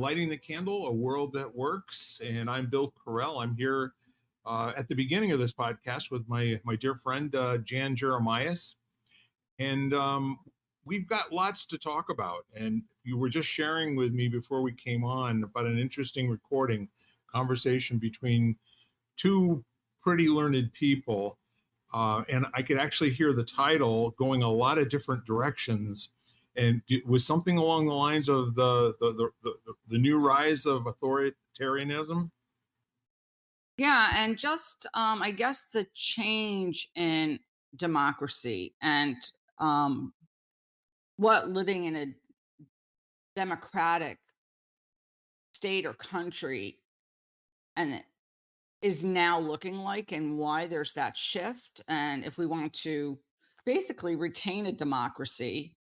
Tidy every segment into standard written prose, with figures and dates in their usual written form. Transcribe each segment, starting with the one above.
Lighting the Candle, A World That Works. And I'm Bill Carell. I'm here at the beginning of this podcast with my dear friend, Jan Jeremias. And we've got lots to talk about. And you were just sharing with me before we came on about an interesting conversation between two pretty learned people. And I could actually hear the title going a lot of different directions. And it was something along the lines of the new rise of authoritarianism. Yeah, and just I guess the change in democracy and what living in a democratic state or country and it is now looking like, and why there's that shift, and if we want to basically retain a democracy,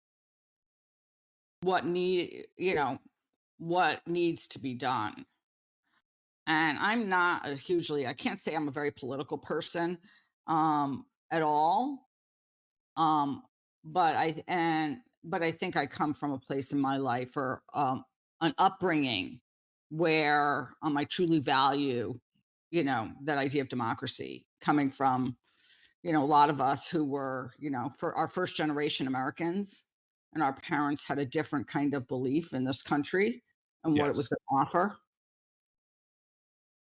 what needs to be done. And I'm not a hugely I can't say I'm a very political person at all. Um but I think I come from a place in my life or an upbringing where I truly value, that idea of democracy coming from, a lot of us who were, for our first generation Americans, and our parents had a different kind of belief in this country and what it was Yes. going to offer.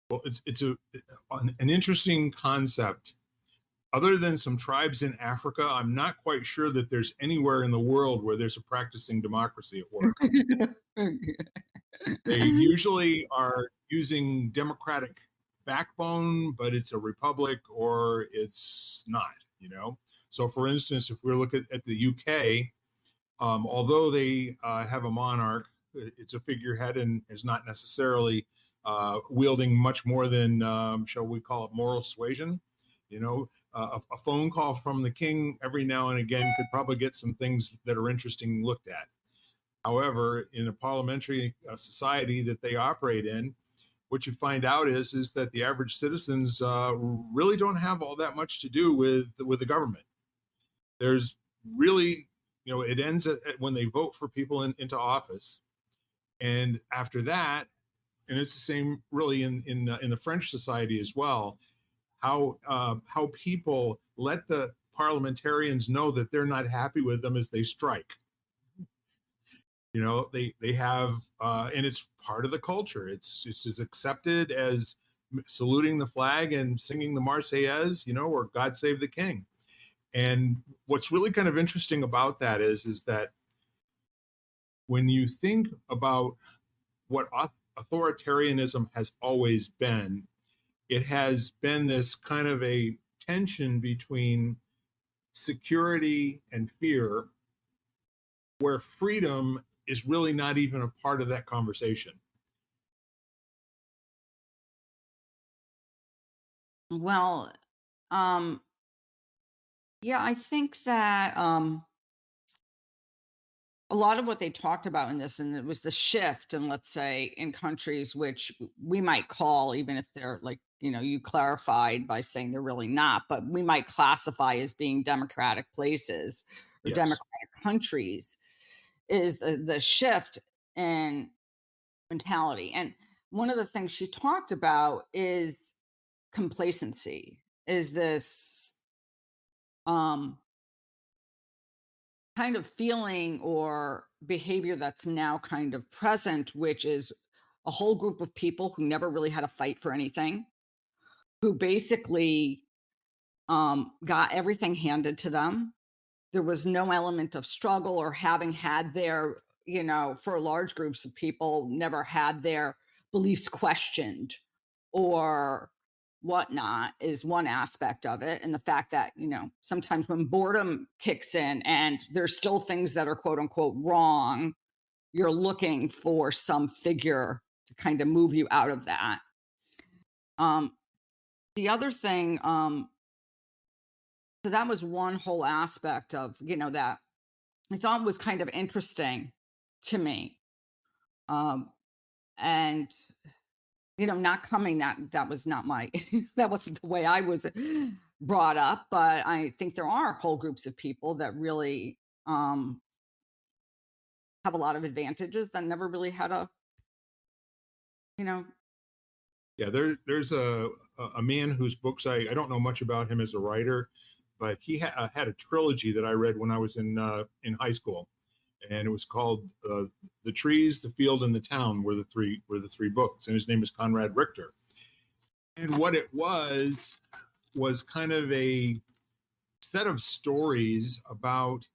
Well, it's an interesting concept. Other than some tribes in Africa, I'm not quite sure that there's anywhere in the world where there's a practicing democracy at work. They usually are using democratic backbone, but it's a republic or it's not. So, for instance, if we look at the UK, although they have a monarch, it's a figurehead and is not necessarily wielding much more than, shall we call it, moral suasion. A phone call from the king every now and again could probably get some things that are interesting looked at. However, in a parliamentary society that they operate in, what you find out is that the average citizens really don't have all that much to do with the government. There's really, it ends when they vote for people into office, and after that, and it's the same really in the French society as well. How people let the parliamentarians know that they're not happy with them as they strike. They have and it's part of the culture. It's as accepted as saluting the flag and singing the Marseillaise, or God Save the King. And what's really kind of interesting about that is that when you think about what authoritarianism has always been, it has been this kind of a tension between security and fear, where freedom is really not even a part of that conversation. Well, um, yeah, I think that a lot of what they talked about in this, and it was the shift, and let's say in countries which we might call, even if they're like, you clarified by saying they're really not, but we might classify as being democratic places or Yes. democratic countries, is the shift in mentality. And one of the things she talked about is complacency, is this um kind of feeling or behavior that's now kind of present, which is a whole group of people who never really had a fight for anything, who basically got everything handed to them. There was no element of struggle or having had their, for large groups of people, never had their beliefs questioned or whatnot, is one aspect of it. And the fact that, sometimes when boredom kicks in and there's still things that are quote unquote wrong, you're looking for some figure to kind of move you out of that. Um, the other thing, so that was one whole aspect of, that I thought was kind of interesting to me. Um, and not coming, that was not my that wasn't the way I was brought up, but I think there are whole groups of people that really have a lot of advantages that never really had a you know. Yeah, there's a man whose books I don't know much about him as a writer, but he had a trilogy that I read when I was in high school, and it was called "The Trees, the Field, and the Town" were the three books, and his name is Conrad Richter. And what it was kind of a set of stories about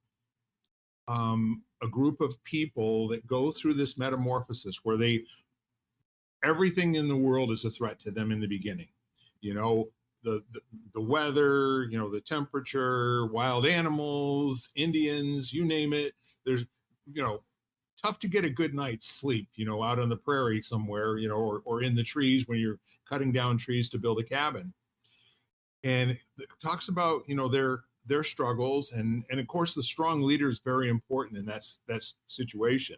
a group of people that go through this metamorphosis where they everything in the world is a threat to them in the beginning. You know, the weather, the temperature, wild animals, Indians, you name it. There's, you know, tough to get a good night's sleep, out on the prairie somewhere, or in the trees when you're cutting down trees to build a cabin. And it talks about, their struggles, and of course the strong leader is very important in that situation.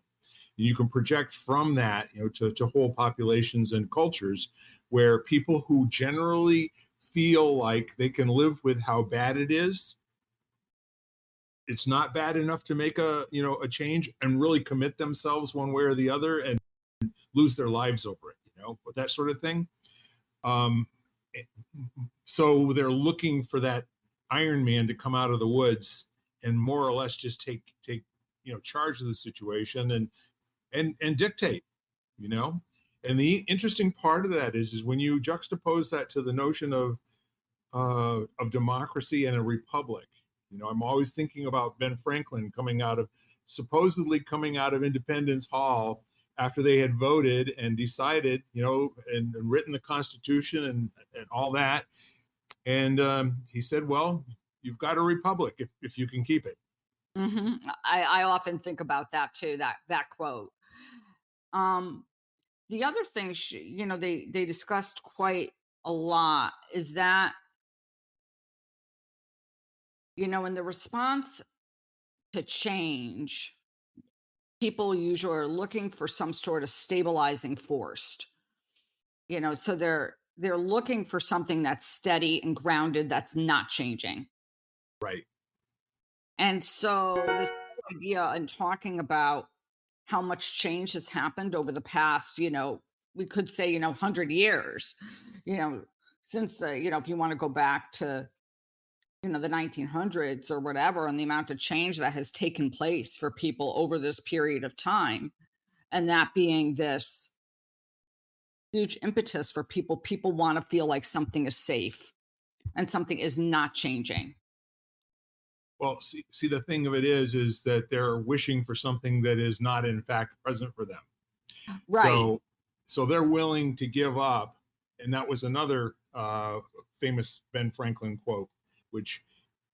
You can project from that, to whole populations and cultures where people who generally feel like they can live with how bad it is, it's not bad enough to make a change and really commit themselves one way or the other and lose their lives over it, but that sort of thing. Um, so they're looking for that Iron Man to come out of the woods and more or less just take charge of the situation and dictate, you know. And the interesting part of that is when you juxtapose that to the notion of democracy and a republic. I'm always thinking about Ben Franklin supposedly coming out of Independence Hall after they had voted and decided, and written the Constitution and all that. And he said, well, you've got a republic if you can keep it. I often think about that too, that quote. Um, the other thing, they discussed quite a lot is that, in the response to change, people usually are looking for some sort of stabilizing force. So they're looking for something that's steady and grounded, that's not changing. Right. And so this whole idea and talking about how much change has happened over the past, we could say, 100 years, you know, since if you want to go back to, the 1900s or whatever, and the amount of change that has taken place for people over this period of time. And that being this huge impetus for people. People want to feel like something is safe and something is not changing. Well, see, the thing of it is that they're wishing for something that is not in fact present for them. Right. So they're willing to give up. And that was another famous Ben Franklin quote, which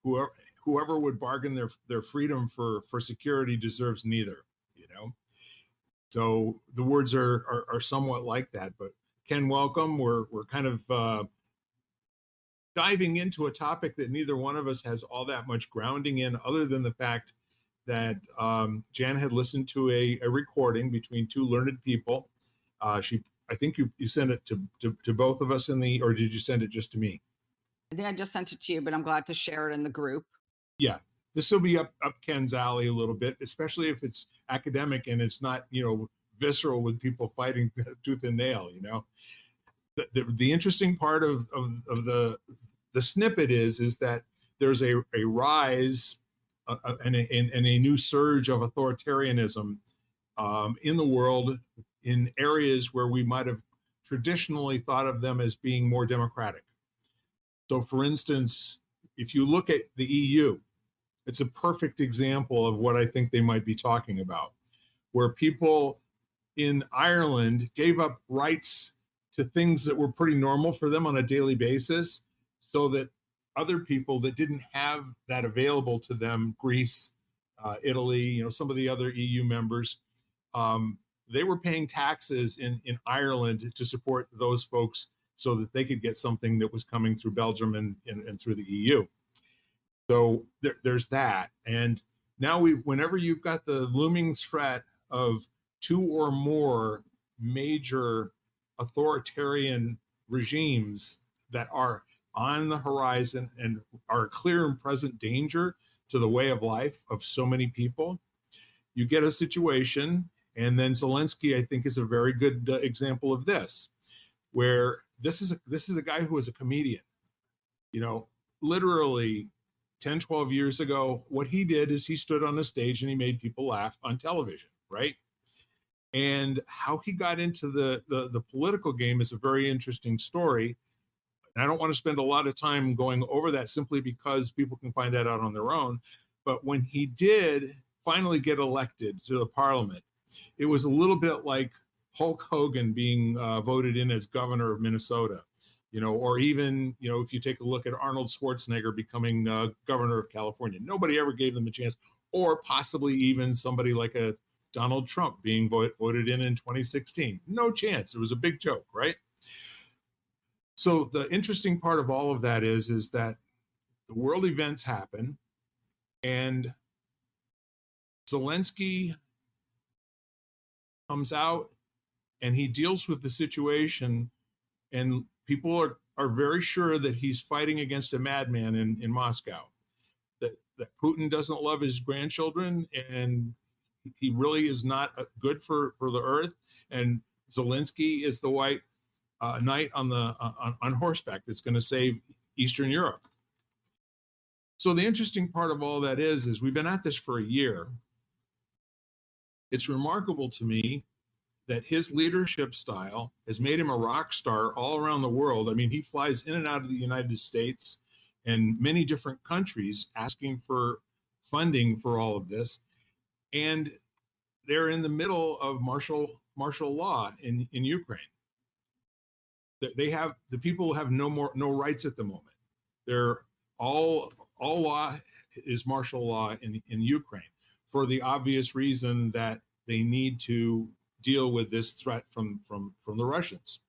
whoever would bargain their freedom for security deserves neither, you know. So the words are somewhat like that. But Ken, welcome. We're kind of diving into a topic that neither one of us has all that much grounding in, other than the fact that Jan had listened to a recording between two learned people. I think you sent it to both of us or did you send it just to me? I think I just sent it to you, but I'm glad to share it in the group. Yeah, this will be up Ken's alley a little bit, especially if it's academic and it's not visceral with people fighting tooth and nail. The interesting part of the snippet is that there's a rise and a new surge of authoritarianism in the world in areas where we might have traditionally thought of them as being more democratic. So, for instance, if you look at the EU, it's a perfect example of what I think they might be talking about, where people in Ireland gave up rights to things that were pretty normal for them on a daily basis, so that other people that didn't have that available to them, Greece, Italy, some of the other EU members, they were paying taxes in Ireland to support those folks so that they could get something that was coming through Belgium and through the EU. So there's that. And now whenever you've got the looming threat of two or more major authoritarian regimes that are on the horizon and are a clear and present danger to the way of life of so many people, you get a situation And then Zelensky, I think, is a very good example of this, where this is a guy who is a comedian. You know, literally 10, 12 years ago, what he did is he stood on the stage and he made people laugh on television, right? And how he got into the political game is a very interesting story. And I don't want to spend a lot of time going over that simply because people can find that out on their own. But when he did finally get elected to the parliament, it was a little bit like Hulk Hogan being voted in as governor of Minnesota, you know, or even, you know, if you take a look at Arnold Schwarzenegger becoming governor of California, nobody ever gave them a chance, or possibly even somebody like a Donald Trump being voted in 2016. No chance. It was a big joke, right? So the interesting part of all of that is that the world events happen, and Zelensky comes out and he deals with the situation, and people are very sure that he's fighting against a madman in Moscow, that Putin doesn't love his grandchildren, and he really is not good for the earth. And Zelensky is the white knight on horseback that's going to save Eastern Europe. So the interesting part of all that is we've been at this for a year. It's remarkable to me that his leadership style has made him a rock star all around the world. I mean, he flies in and out of the United States and many different countries asking for funding for all of this. And they're in the middle of martial law in Ukraine. The people have no rights at the moment. They're all law is martial law in Ukraine, for the obvious reason that they need to deal with this threat from the Russians.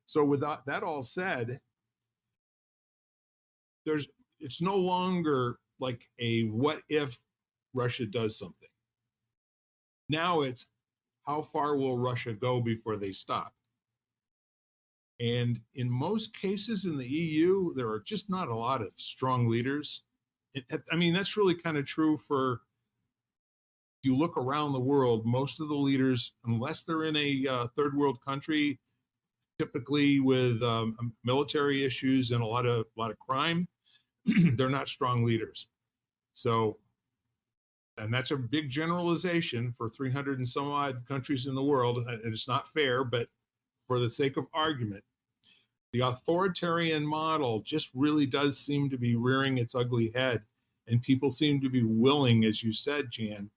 So with that all said, it's no longer like a what if Russia does something. Now it's how far will Russia go before they stop? And in most cases in the EU, there are just not a lot of strong leaders. I mean, that's really kind of true for, if you look around the world, most of the leaders, unless they're in a third world country, typically with military issues and a lot of crime, they're not strong leaders. So, and that's a big generalization for 300 and some odd countries in the world, and it's not fair, but for the sake of argument, the authoritarian model just really does seem to be rearing its ugly head, and people seem to be willing, as you said, Jan,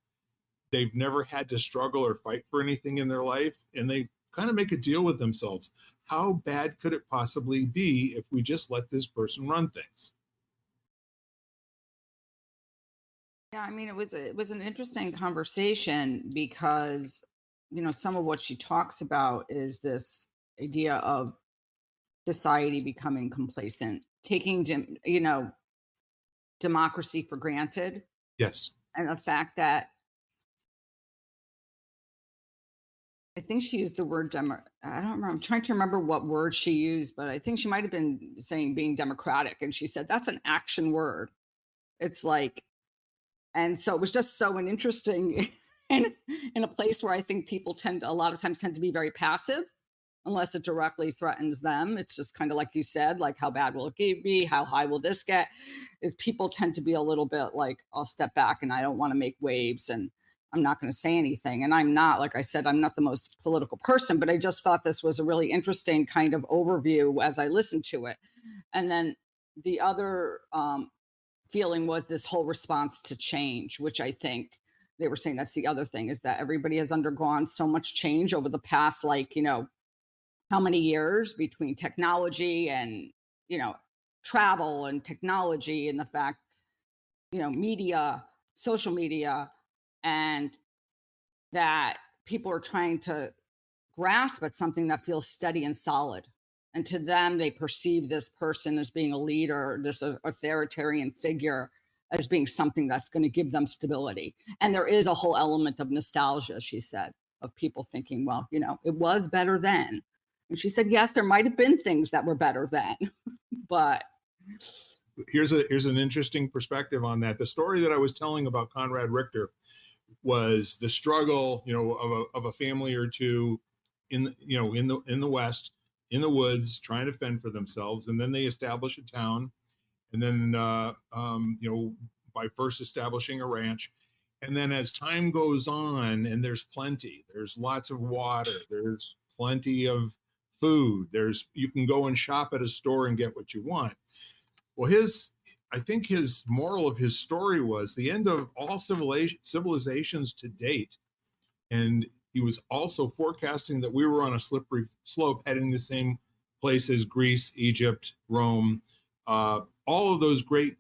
they've never had to struggle or fight for anything in their life, and they kind of make a deal with themselves. How bad could it possibly be if we just let this person run things? Yeah, I mean, it was an interesting conversation because, you know, some of what she talks about is this idea of society becoming complacent, taking democracy for granted, Yes. and the fact that I think she used the word demo. I don't remember. I'm trying to remember what word she used, but I think she might have been saying being democratic, and she said that's an action word. It's like, and so it was just so an interesting, and in a place where I think people a lot of times tend to be very passive, unless it directly threatens them. It's just kind of like you said, like how bad will it be? How high will this get? Is people tend to be a little bit like, I'll step back and I don't want to make waves and I'm not going to say anything. And I'm not, like I said, I'm not the most political person, but I just thought this was a really interesting kind of overview as I listened to it. And then the other feeling was this whole response to change, which I think they were saying that's the other thing, is that everybody has undergone so much change over the past, like, how many years between technology and, travel and technology, and the fact, media, social media, and that people are trying to grasp at something that feels steady and solid. And to them, they perceive this person as being a leader, this authoritarian figure, as being something that's going to give them stability. And there is a whole element of nostalgia, she said, of people thinking, well, it was better then. And she said, yes, there might have been things that were better then, but here's an interesting perspective on that. The story that I was telling about Conrad Richter, was the struggle, of a family or two in the West, in the woods, trying to fend for themselves, and then they establish a town, and then by first establishing a ranch, and then as time goes on, and there's lots of water, there's plenty of food, you can go and shop at a store and get what you want. Well, I think his moral of his story was the end of all civilizations to date. And he was also forecasting that we were on a slippery slope heading the same place as Greece, Egypt, Rome, all of those great,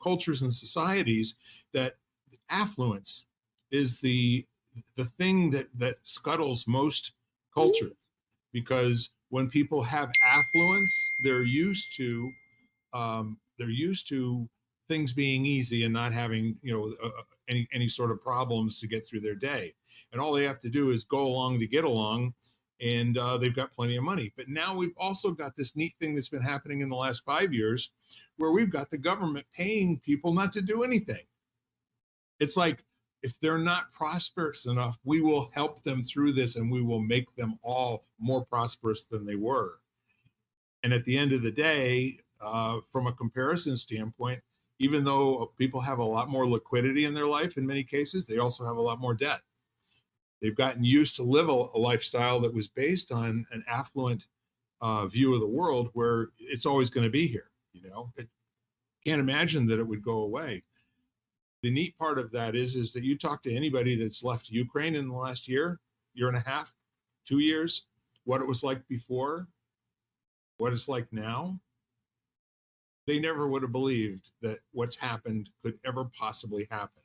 cultures and societies, that affluence is the thing that scuttles most cultures, because when people have affluence, they're used to things being easy and not having any sort of problems to get through their day, and all they have to do is go along to get along, and they've got plenty of money. But now we've also got this neat thing that's been happening in the last 5 years, where we've got the government paying people not to do anything. It's like, if they're not prosperous enough, we will help them through this, and we will make them all more prosperous than they were. And at the end of the day, from a comparison standpoint, even though people have a lot more liquidity in their life, in many cases, they also have a lot more debt. They've gotten used to live a lifestyle that was based on an affluent view of the world, where it's always going to be here. Can't imagine that it would go away. The neat part of that is that you talk to anybody that's left Ukraine in the last year and a half, 2 years, what it was like before, what it's like now, they never would have believed that what's happened could ever possibly happen.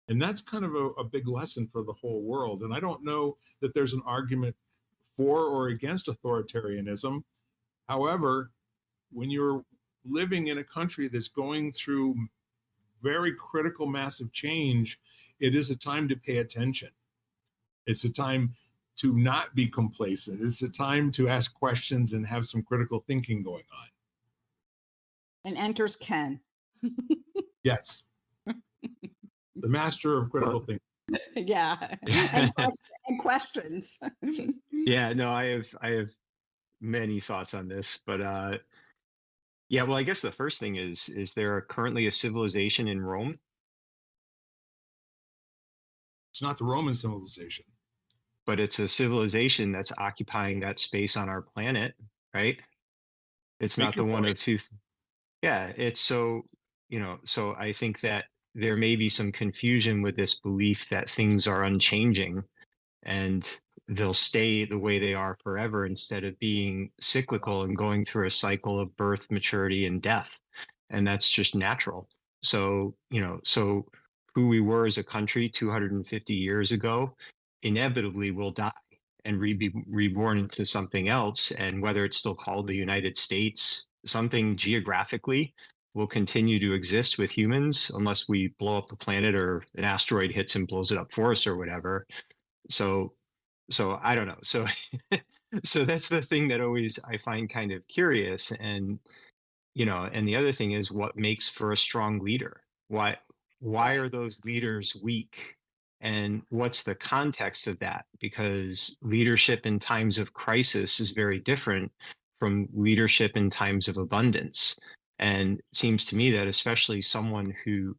And that's kind of a big lesson for the whole world. And I don't know that there's an argument for or against authoritarianism. However, when you're living in a country that's going through very critical, massive change, it is a time to pay attention. It's a time to not be complacent. It's a time to ask questions and have some critical thinking going on. And enters Ken. Yes. The master of critical thinking. Yeah. And questions. Yeah, no, I have many thoughts on this, but yeah, well, I guess the first thing is there currently a civilization in Rome? It's not the Roman civilization. But it's a civilization that's occupying that space on our planet, right? It's not the one of two. Yeah, it's so I think that there may be some confusion with this belief that things are unchanging and they'll stay the way they are forever, instead of being cyclical and going through a cycle of birth, maturity, and death. And that's just natural. So, so who we were as a country 250 years ago inevitably will die and be reborn into something else. And whether it's still called the United States, something geographically will continue to exist with humans unless we blow up the planet or an asteroid hits and blows it up for us or whatever. So I don't know. So that's the thing that always I find kind of curious. And and the other thing is, what makes for a strong leader? Why are those leaders weak? And what's the context of that? Because leadership in times of crisis is very different from leadership in times of abundance. And it seems to me that especially someone who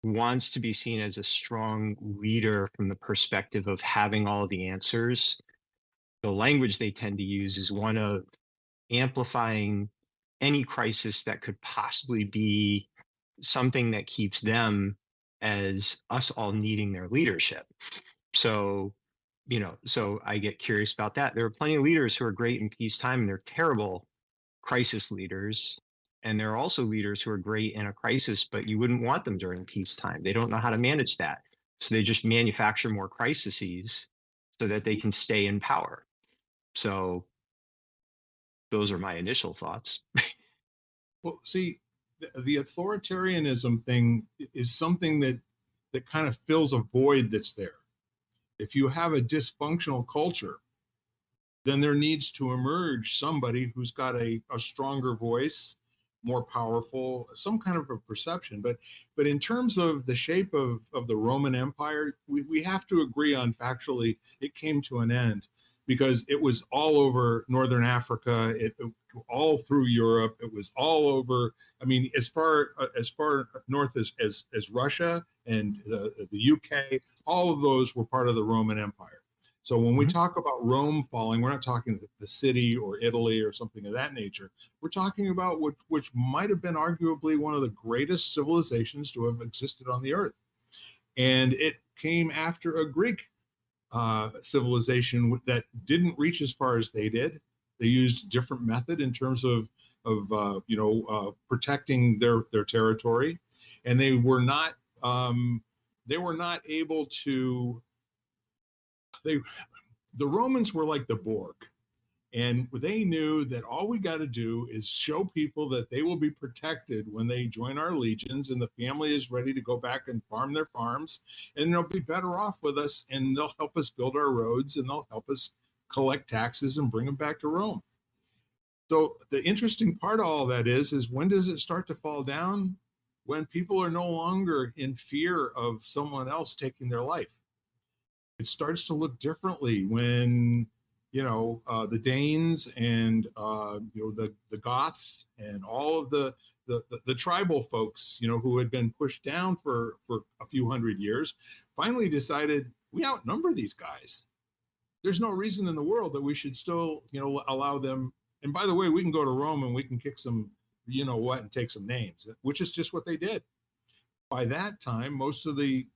wants to be seen as a strong leader from the perspective of having all the answers, the language they tend to use is one of amplifying any crisis that could possibly be something that keeps them as us all needing their leadership. So, so I get curious about that. There are plenty of leaders who are great in peacetime and they're terrible crisis leaders. And there are also leaders who are great in a crisis, but you wouldn't want them during peacetime. They don't know how to manage that. So they just manufacture more crises so that they can stay in power. So those are my initial thoughts. Well, see, the authoritarianism thing is something that kind of fills a void that's there. If you have a dysfunctional culture, then there needs to emerge somebody who's got a stronger voice, more powerful, some kind of a perception. But in terms of the shape of the Roman Empire, we have to agree on factually it came to an end because it was all over northern Africa, it all through Europe, it was all over. I mean, as far north as Russia and the UK, all of those were part of the Roman Empire. So when we Mhm. talk about Rome falling, we're not talking the city or Italy or something of that nature. We're talking about which might have been arguably one of the greatest civilizations to have existed on the earth. And it came after a Greek civilization that didn't reach as far as they did. They used a different method in terms of protecting their territory, and they were not able to. They the Romans were like the Borg. And they knew that all we got to do is show people that they will be protected when they join our legions and the family is ready to go back and farm their farms. And they'll be better off with us and they'll help us build our roads and they'll help us collect taxes and bring them back to Rome. So the interesting part of all that is when does it start to fall down? When people are no longer in fear of someone else taking their life. It starts to look differently when the Danes and the Goths and all of the tribal folks who had been pushed down for a few hundred years finally decided we outnumber these guys. There's no reason in the world that we should still allow them. And by the way, we can go to Rome and we can kick some what and take some names, which is just what they did. By that time, most of the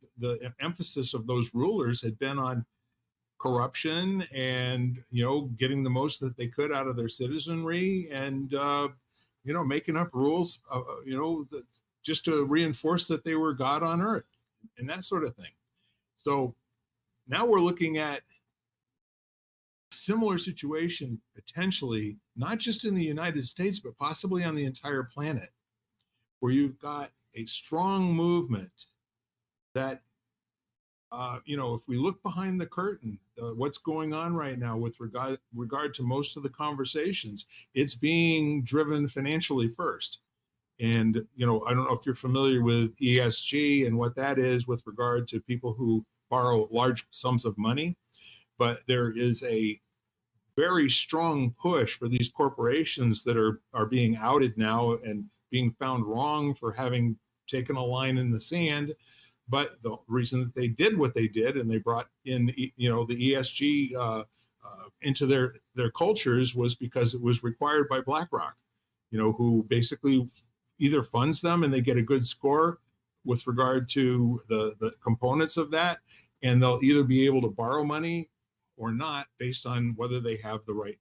emphasis of those rulers had been on corruption and getting the most that they could out of their citizenry and making up rules just to reinforce that they were God on earth and that sort of thing. So now we're looking at a similar situation potentially not just in the United States but possibly on the entire planet, where you've got a strong movement that if we look behind the curtain, what's going on right now with regard to most of the conversations, it's being driven financially first. And I don't know if you're familiar with ESG and what that is with regard to people who borrow large sums of money, but there is a very strong push for these corporations that are being outed now and being found wrong for having taken a line in the sand. But the reason that they did what they did and they brought in the ESG into their cultures was because it was required by BlackRock, who basically either funds them and they get a good score with regard to the components of that, and they'll either be able to borrow money or not based on whether they have the right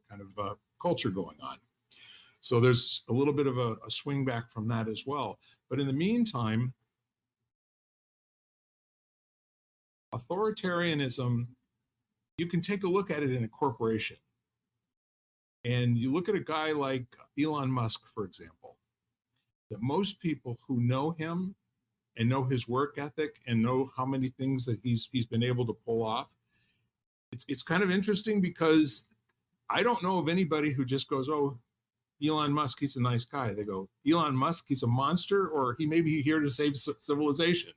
kind of culture going on. So there's a little bit of a swing back from that as well. But in the meantime, authoritarianism, you can take a look at it in a corporation. And you look at a guy like Elon Musk, for example, that most people who know him and know his work ethic and know how many things that he's been able to pull off, it's kind of interesting because I don't know of anybody who just goes, oh, Elon Musk, he's a nice guy. They go, Elon Musk, he's a monster, or he may be here to save civilization,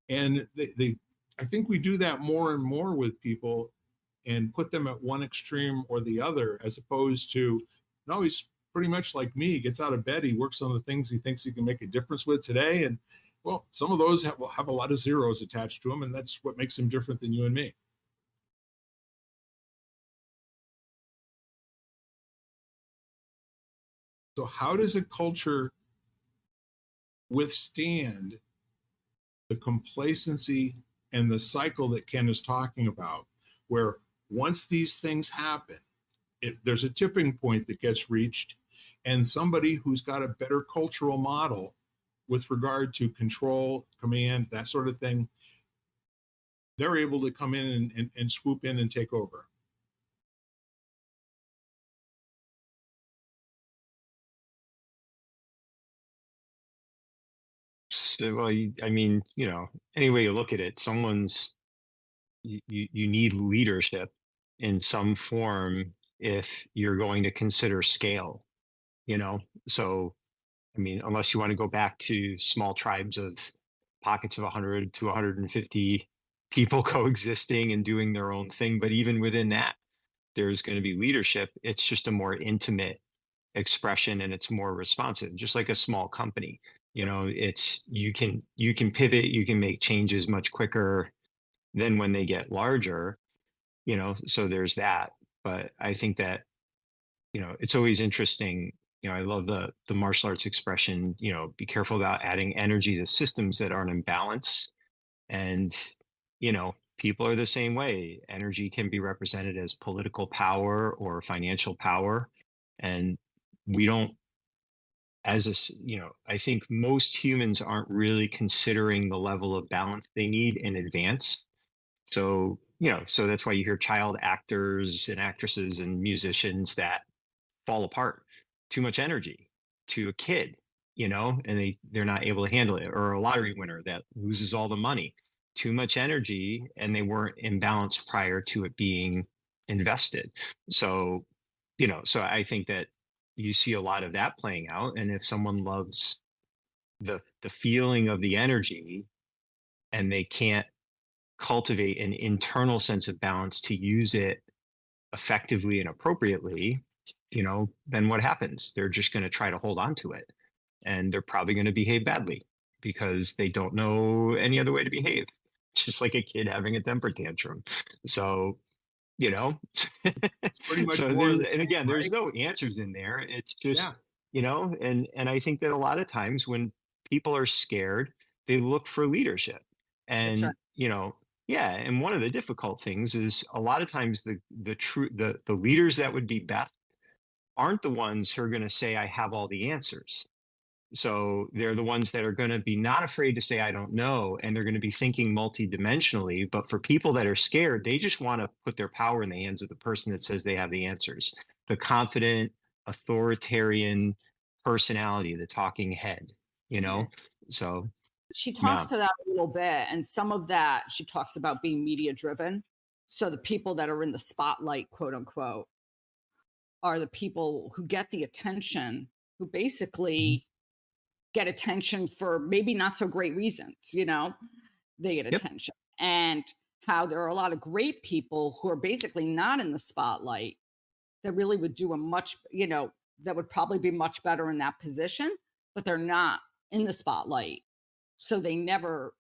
And I think we do that more and more with people and put them at one extreme or the other, as opposed to, no, he's pretty much like me. He gets out of bed, he works on the things he thinks he can make a difference with today. And well, some of those will have a lot of zeros attached to them, and that's what makes him different than you and me. So how does a culture withstand the complacency and the cycle that Ken is talking about, where once these things happen, there's a tipping point that gets reached, and somebody who's got a better cultural model with regard to control, command, that sort of thing, they're able to come in and swoop in and take over. So, well, I mean, any way you look at it, you need leadership in some form if you're going to consider scale. you know? So, I mean, unless you want to go back to small tribes of pockets of 100 to 150 people coexisting and doing their own thing. But even within that, there's going to be leadership. It's just a more intimate expression and it's more responsive, just like a small company. It's you can pivot, you can make changes much quicker than when they get larger, so there's that. But I think that, it's always interesting. I love the martial arts expression, be careful about adding energy to systems that aren't in balance. And, people are the same way. Energy can be represented as political power or financial power. And we don't, I think most humans aren't really considering the level of balance they need in advance. So, so that's why you hear child actors and actresses and musicians that fall apart. Too much energy to a kid, and they're not able to handle it. Or a lottery winner that loses all the money. Too much energy, and they weren't in balance prior to it being invested. So, so I think that you see a lot of that playing out. And if someone loves the feeling of the energy and they can't cultivate an internal sense of balance to use it effectively and appropriately, then what happens? They're just going to try to hold on to it, and they're probably going to behave badly because they don't know any other way to behave. Just like a kid having a temper tantrum. So, you know, It's pretty much so more of there's, the and same, again, there's right? no answers in there. It's Yeah, just, and I think that a lot of times when people are scared, they look for leadership. That's right. And, yeah, and one of the difficult things is a lot of times the leaders that would be best aren't the ones who are going to say I have all the answers. So they're the ones that are going to be not afraid to say I don't know, and they're going to be thinking multidimensionally. But for people that are scared, they just want to put their power in the hands of the person that says they have the answers, the confident authoritarian personality, the talking head, you Yeah. know so She talks yeah. to that a little bit, and some of that she talks about being media driven. So the people that are in the spotlight, quote unquote, are the people who get the attention, who Mhm. basically get attention for maybe not so great reasons. They get Yep. attention. And how there are a lot of great people who are basically not in the spotlight that really would do a that would probably be much better in that position, but they're not in the spotlight. So they never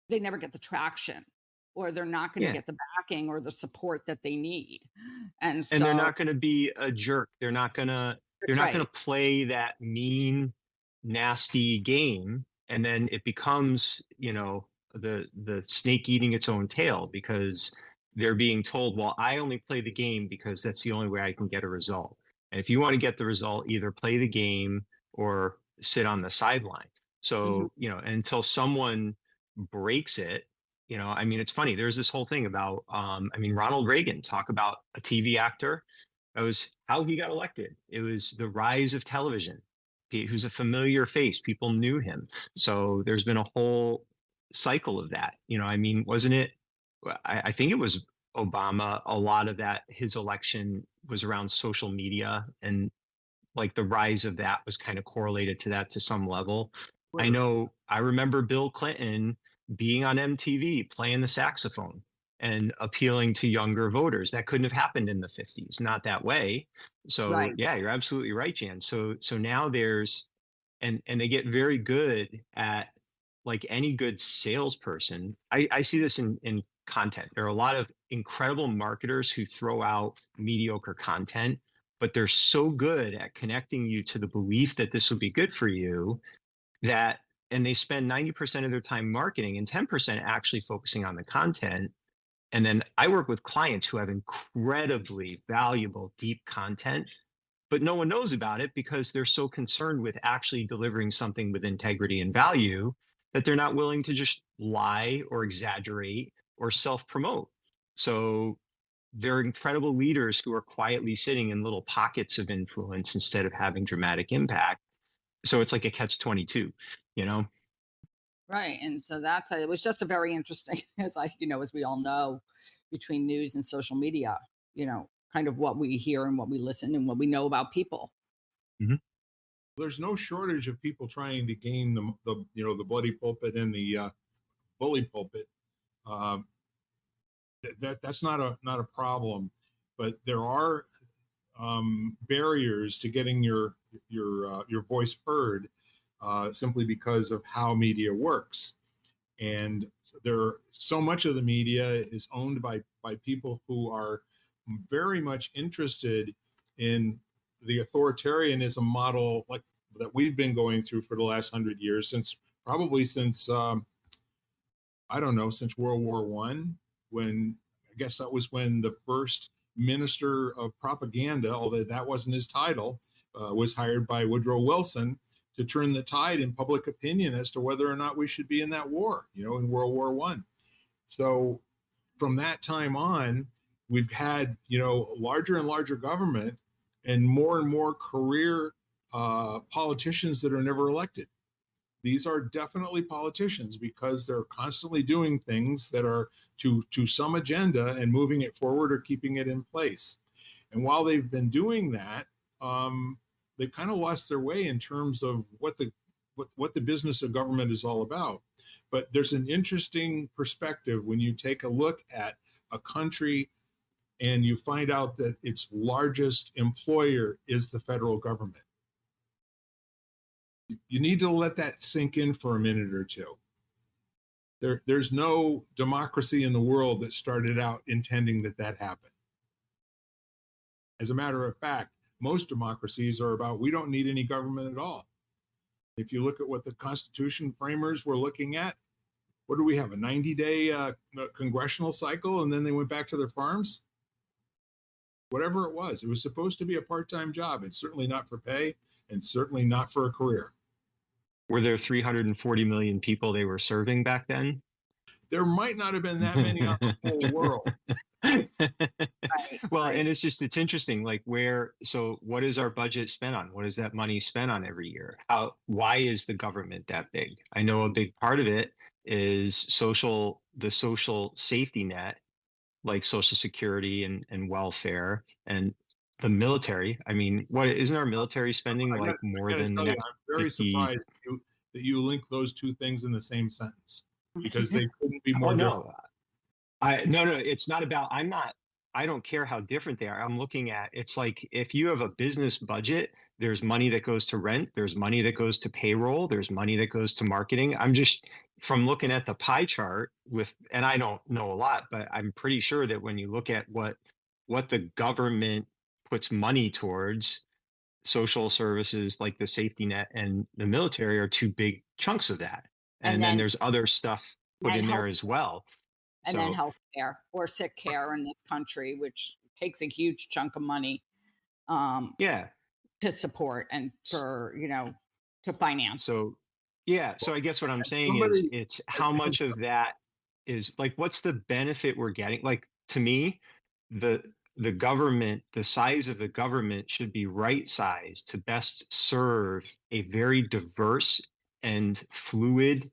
get the traction, or they're not going to Yeah. get the backing or the support that they need. And And they're so not going to be a jerk. They're that's not going right. to play that mean, nasty game, and then it becomes, the snake eating its own tail because they're being told, well, I only play the game because that's the only way I can get a result. And if you want to get the result, either play the game or sit on the sideline. Mhm. So, until someone breaks it, I mean, it's funny. There's this whole thing about, I mean, Ronald Reagan, talk about a TV actor. That was how he got elected. It was the rise of television. Who's a familiar face. People knew him. So there's been a whole cycle of that. I mean, wasn't it? I think it was Obama. A lot of that, his election was around social media, and like the rise of that was kind of correlated to that to some level. Twitter. I remember Bill Clinton being on MTV playing the saxophone and appealing to younger voters. That couldn't have happened in the 50s, not that way. So Right. yeah, you're absolutely right, Jan. So now there's, and they get very good at, like any good salesperson. I see this in content. There are a lot of incredible marketers who throw out mediocre content, but they're so good at connecting you to the belief that this would be good for you, that, and they spend 90% of their time marketing and 10% actually focusing on the content. And then I work with clients who have incredibly valuable deep content, but no one knows about it because they're so concerned with actually delivering something with integrity and value that they're not willing to just lie or exaggerate or self promote. So they're incredible leaders who are quietly sitting in little pockets of influence instead of having dramatic impact. So it's like a catch 22, you know? Right. And so it was just a very interesting, as we all know, between news and social media, kind of what we hear and what we listen and what we know about people. Mhm. There's no shortage of people trying to gain the bloody pulpit and the bully pulpit. Um, that's not a problem, but there are barriers to getting your voice heard, simply because of how media works. And so much of the media is owned by people who are very much interested in the authoritarianism model, like that we've been going through for the last 100 years, since I don't know, since World War I, when I guess that was when the first minister of propaganda, although that wasn't his title, was hired by Woodrow Wilson to turn the tide in public opinion as to whether or not we should be in that war, in World War I. So from that time on, we've had, larger and larger government and more career politicians that are never elected. These are definitely politicians because they're constantly doing things that are to some agenda and moving it forward or keeping it in place. And while they've been doing that, they've kind of lost their way in terms of what the business of government is all about. But there's an interesting perspective when you take a look at a country and you find out that its largest employer is the federal government. You need to let that sink in for a minute or two. There's no democracy in the world that started out intending that happened. As a matter of fact, most democracies are about, we don't need any government at all. If you look at what the Constitution framers were looking at, what do we have, a 90-day congressional cycle, and then they went back to their farms? Whatever it was supposed to be a part-time job. It's certainly not for pay, and certainly not for a career. Were there 340 million people they were serving back then? There might not have been that many on the whole world. Well, and it's interesting, like so what is our budget spent on? What is that money spent on every year? Why is the government that big? I know a big part of it is the social safety net, like Social Security and welfare and the military. I mean, isn't our military spending like more than the next I'm very 50? surprised that you link those two things in the same sentence, because they couldn't be more Oh different. no, no, it's not about, I don't care how different they are. I'm looking at, it's like, if you have a business budget, there's money that goes to rent, there's money that goes to payroll, there's money that goes to marketing. I'm just, from looking at the pie chart and I don't know a lot, but I'm pretty sure that when you look at what the government puts money towards, social services like the safety net and the military are two big chunks of that. And then there's other stuff put in there as well. And then So healthcare or sick care in this country, which takes a huge chunk of money yeah, to support and to finance. so yeah, so I guess what I'm saying is, Somebody, it's how much of that is like, what's the benefit we're getting? Like, to me, the the size of the government should be right sized to best serve a very diverse and fluid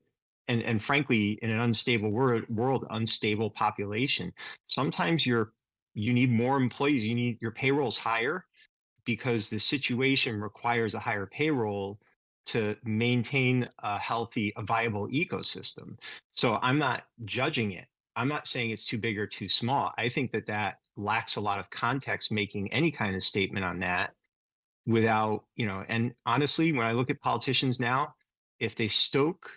and frankly, in an unstable world, unstable population. Sometimes you need more employees, your payroll's higher because the situation requires a higher payroll to maintain a viable ecosystem. So I'm not judging it. I'm not saying it's too big or too small. I think that lacks a lot of context making any kind of statement on that without, and honestly, when I look at politicians now, if they stoke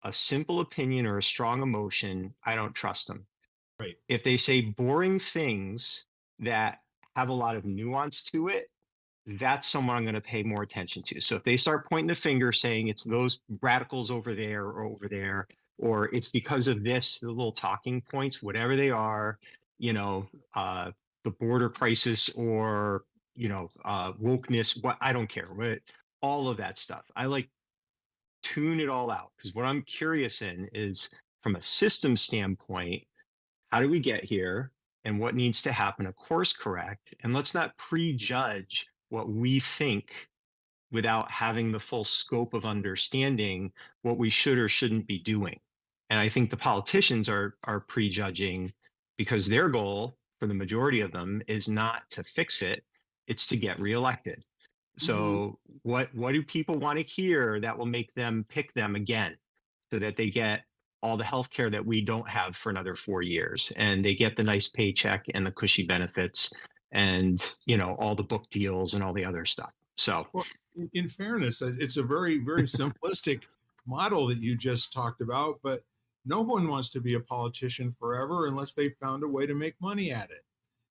a simple opinion or a strong emotion, I don't trust them. right. If they say boring things that have a lot of nuance to it, that's someone I'm going to pay more attention to. So if they start pointing the finger saying it's those radicals over there, or it's because of this, the little talking points, whatever they are, the border crisis or, wokeness, I don't care, all of that stuff. I like tune it all out, because what I'm curious in is, from a system standpoint, how do we get here and what needs to happen to course correct? And let's not prejudge what we think without having the full scope of understanding what we should or shouldn't be doing. And I think the politicians are prejudging because their goal, for the majority of them, is not to fix it, it's to get reelected. Mhm. So what do people want to hear that will make them pick them again, so that they get all the health care that we don't have for another 4 years, and they get the nice paycheck and the cushy benefits, and all the book deals and all the other stuff. So Well, in fairness, it's a very, very simplistic model that you just talked about, but no one wants to be a politician forever unless they found a way to make money at it.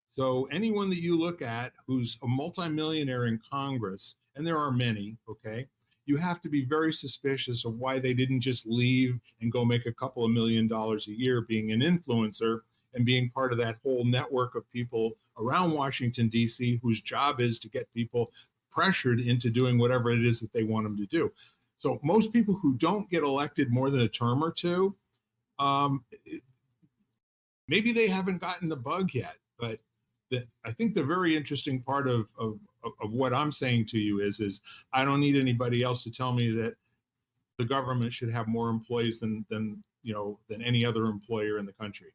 So anyone that you look at who's a multimillionaire in Congress, and there are many, okay, you have to be very suspicious of why they didn't just leave and go make a couple of $1 million a year being an influencer and being part of that whole network of people around Washington, D.C., whose job is to get people pressured into doing whatever it is that they want them to do. So most people who don't get elected more than a term or two, um, maybe they haven't gotten the bug yet. But I think the very interesting part of what I'm saying to you is I don't need anybody else to tell me that the government should have more employees than any other employer in the country.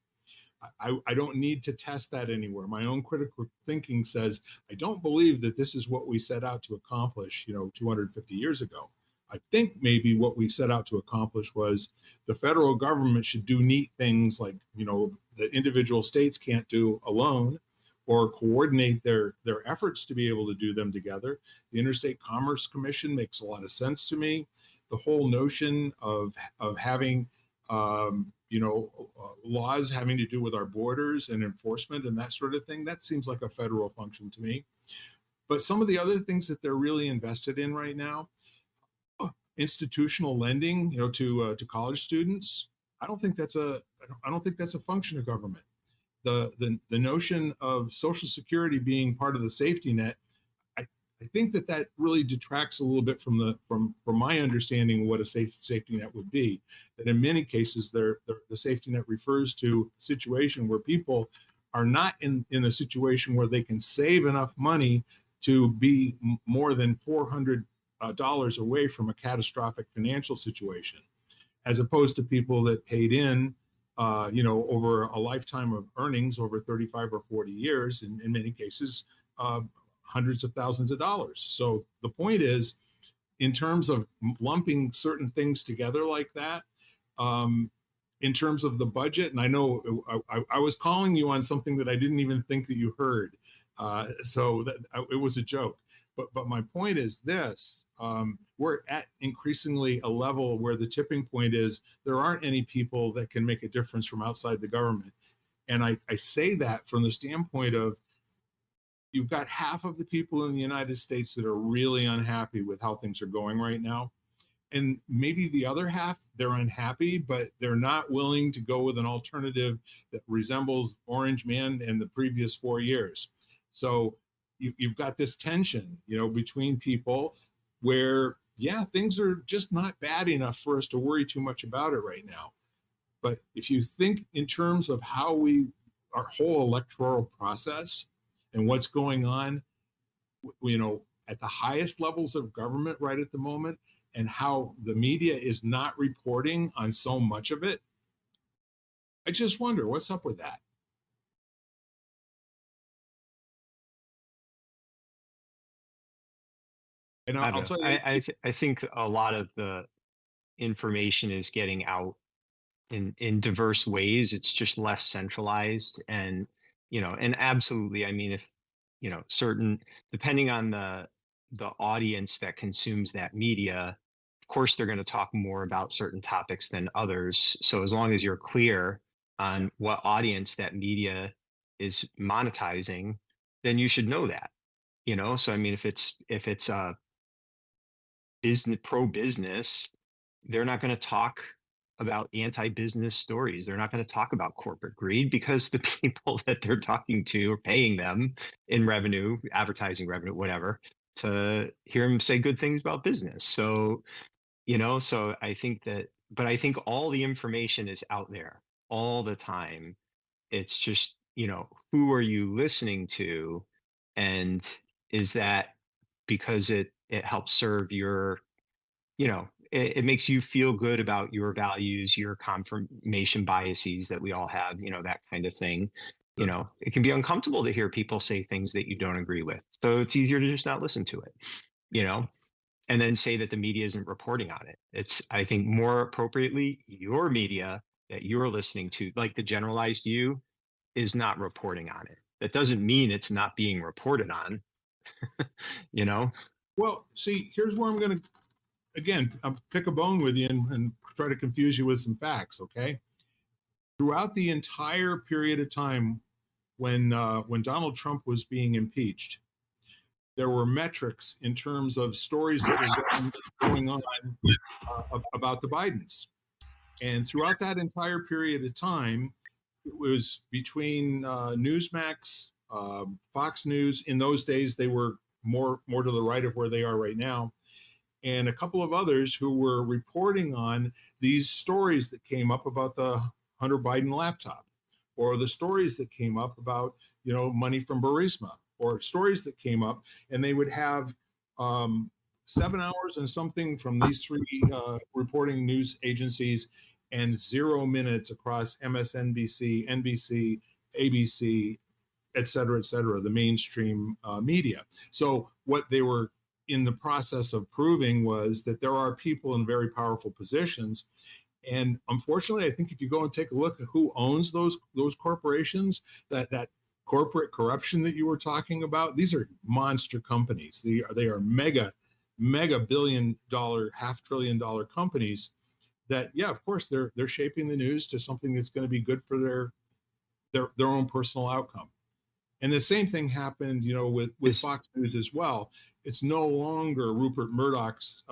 I don't need to test that anywhere. My own critical thinking says I don't believe that this is what we set out to accomplish, 250 years ago. I think maybe what we set out to accomplish was the federal government should do neat things like, that individual states can't do alone, or coordinate their efforts to be able to do them together. The Interstate Commerce Commission makes a lot of sense to me. The whole notion of having laws having to do with our borders and enforcement and that sort of thing, that seems like a federal function to me. But some of the other things that they're really invested in right now, institutional lending, to college students, I don't think that's a function of government. The notion of Social Security being part of the safety net, I think that really detracts a little bit from my understanding of what a safety net would be. That in many cases, the safety net refers to a situation where people are not in a situation where they can save enough money to be more than $400 away from a catastrophic financial situation, as opposed to people that paid in, over a lifetime of earnings over 35 or 40 years, in many cases, hundreds of thousands of dollars. So the point is, in terms of lumping certain things together like that, um, in terms of the budget, and I know I was calling you on something that I didn't even think that you heard, so that it was a joke. But my point is this: we're at increasingly a level where the tipping point is there aren't any people that can make a difference from outside the government, and I say that from the standpoint of you've got half of the people in the United States that are really unhappy with how things are going right now. And maybe the other half, they're unhappy, but they're not willing to go with an alternative that resembles Orange Man in the previous 4 years. So you've got this tension, between people where, yeah, things are just not bad enough for us to worry too much about it right now. But if you think in terms of our whole electoral process and what's going on, at the highest levels of government right at the moment, and how the media is not reporting on so much of it, I just wonder what's up with that. And I I'll don't know. tell you, I think a lot of the information is getting out in diverse ways. It's just less centralized, and absolutely, I mean, if certain, depending on the audience that consumes that media, of course they're going to talk more about certain topics than others. So as long as you're clear yeah, on what audience that media is monetizing, then you should know that. So I mean, if it's business pro business, they're not going to talk about anti-business stories. They're not going to talk about corporate greed, because the people that they're talking to are paying them in revenue, advertising revenue, whatever, to hear them say good things about business. So, so I think but I think all the information is out there all the time. It's just, who are you listening to? And is that because it helps serve it makes you feel good about your values, your confirmation biases that we all have, that kind of thing. It can be uncomfortable to hear people say things that you don't agree with. So it's easier to just not listen to it. you know, and then say that the media isn't reporting on it. It's, I think, more appropriately, your media that you're listening to, like the generalized you, is not reporting on it. That doesn't mean it's not being reported on, you know? Well, see, here's where I'm going to, again, I'll pick a bone with you and try to confuse you with some facts, okay? Throughout the entire period of time when Donald Trump was being impeached, there were metrics in terms of stories that were going on about the Bidens. And throughout that entire period of time, it was between Newsmax, Fox News. In those days, they were more to the right of where they are right now, and a couple of others who were reporting on these stories that came up about the Hunter Biden laptop, or the stories that came up about, you know, money from Burisma, or stories that came up, and they would have 7 hours and something from these three reporting news agencies, and 0 minutes across MSNBC, NBC, ABC, et cetera, the mainstream media. So what they were in the process of proving was that there are people in very powerful positions. And unfortunately, I think if you go and take a look at who owns those corporations, that corporate corruption that you were talking about, these are monster companies. They are mega billion-dollar, $500 billion companies that, yeah, of course, they're shaping the news to something that's going to be good for their own personal outcome. And the same thing happened, you know, with Fox News as well. It's no longer Rupert Murdoch's,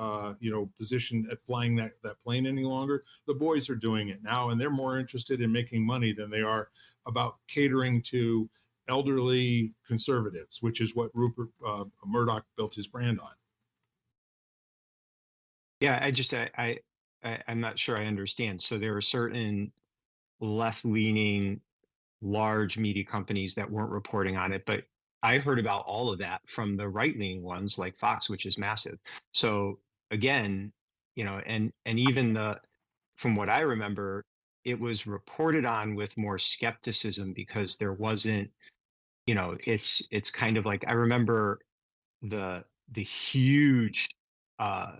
position at flying that plane any longer. The boys are doing it now, and they're more interested in making money than they are about catering to elderly conservatives, which is what Rupert Murdoch built his brand on. Yeah, I'm not sure I understand. So there are certain left-leaning large media companies that weren't reporting on it, but I heard about all of that from the right-leaning ones like Fox, which is massive. So again, you know, and even from what I remember, it was reported on with more skepticism because there wasn't, you know, it's kind of like, I remember the huge uh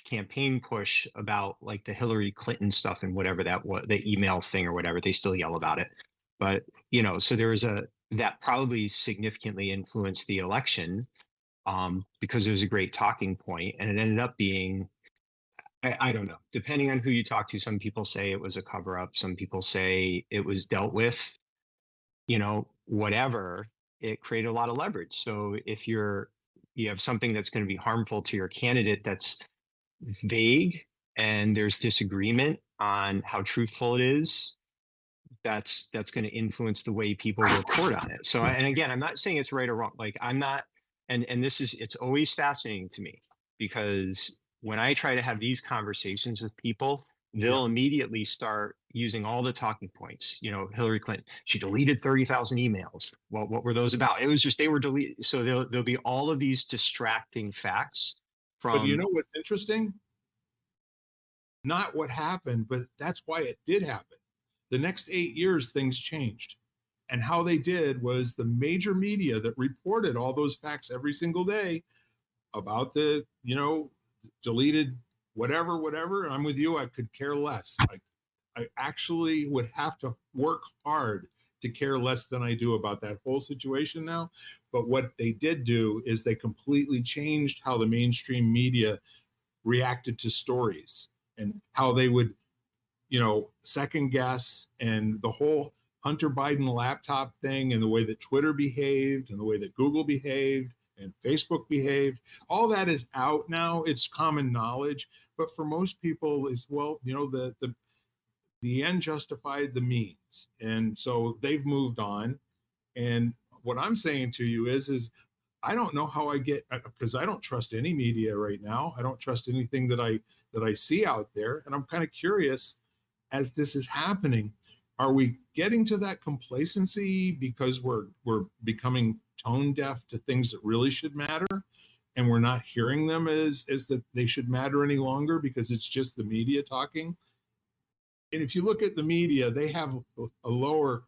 campaign push about like the Hillary Clinton stuff and whatever that was, the email thing or whatever, they still yell about it. But, you know, so there was that probably significantly influenced the election, because it was a great talking point, and it ended up being, I don't know, depending on who you talk to, some people say it was a cover up. Some people say it was dealt with, you know, whatever. It created a lot of leverage. So if you have something that's going to be harmful to your candidate that's vague and there's disagreement on how truthful it is, that's going to influence the way people report on it. So and again, I'm not saying it's right or wrong. Like I'm not, and this is, it's always fascinating to me because when I try to have these conversations with people, they'll immediately start using all the talking points. You know, Hillary Clinton, she deleted 30,000 emails. Well, what were those about? It was just, they were deleted. So there'll be all of these distracting facts from. But you know what's interesting? Not what happened, but that's why it did happen. The next 8 years, things changed. And how they did was the major media that reported all those facts every single day about the, you know, deleted whatever. I'm with you. I could care less. I actually would have to work hard to care less than I do about that whole situation now. But what they did do is they completely changed how the mainstream media reacted to stories and how they would, you know, second guess, and the whole Hunter Biden laptop thing, and the way that Twitter behaved and the way that Google behaved and Facebook behaved, all that is out now. It's common knowledge. But for most people, it's, well, you know, the end justified the means. And so they've moved on. And what I'm saying to you is I don't know how I get, because I don't trust any media right now. I don't trust anything that I see out there. And I'm kind of curious, as this is happening, are we getting to that complacency because we're becoming tone deaf to things that really should matter, and we're not hearing them as that they should matter any longer because it's just the media talking? And if you look at the media, they have a lower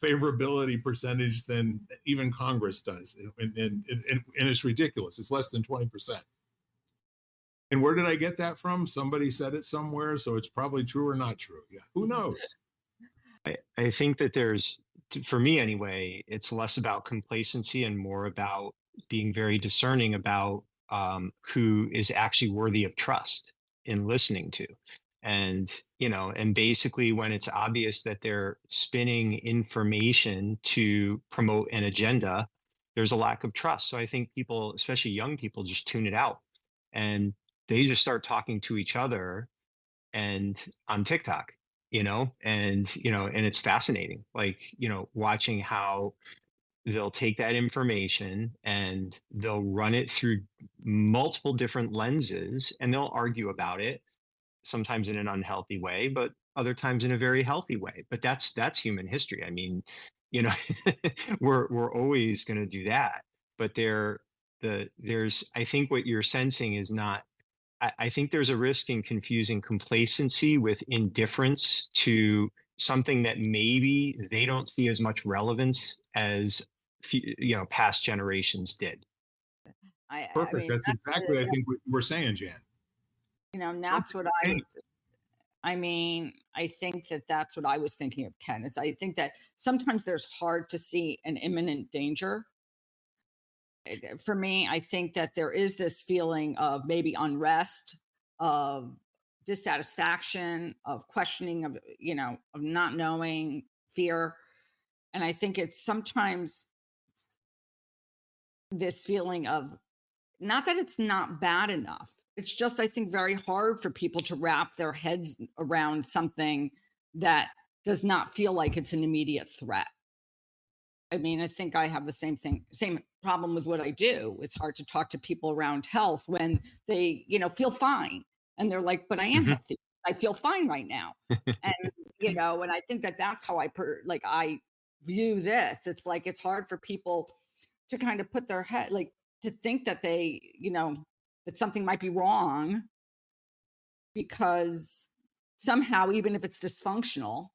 favorability percentage than even Congress does. And it's ridiculous. It's less than 20%. And where did I get that from? Somebody said it somewhere, so it's probably true or not true. Yeah, who knows? I think that for me anyway, it's less about complacency and more about being very discerning about who is actually worthy of trust in listening to. And, and basically when it's obvious that they're spinning information to promote an agenda, there's a lack of trust. So I think people, especially young people, just tune it out and they just start talking to each other and on TikTok, and it's fascinating, like, watching how they'll take that information and they'll run it through multiple different lenses and they'll argue about it, sometimes in an unhealthy way, but other times in a very healthy way. But that's human history. I mean, you know, we're always going to do that. But there's I think what you're sensing is not. I think there's a risk in confusing complacency with indifference to something that maybe they don't see as much relevance as past generations did. I Perfect. mean, That's that's exactly, I think, what we're saying, Jan. and that's Something what to change. I mean, I think that that's what I was thinking of, Ken, is I think that sometimes there's hard to see an imminent danger. For me, I think that there is this feeling of maybe unrest, of dissatisfaction, of questioning, of not knowing, fear. And I think it's sometimes this feeling of, not that it's not bad enough. It's just, I think, very hard for people to wrap their heads around something that does not feel like it's an immediate threat. I mean, I think I have the same problem with what I do. It's hard to talk to people around health when they, feel fine. And they're like, but I am Mhm. healthy. I feel fine right now. And, and I think that that's how I view this. It's like, it's hard for people to kind of put their head, like, to think that they, that something might be wrong, because somehow, even if it's dysfunctional,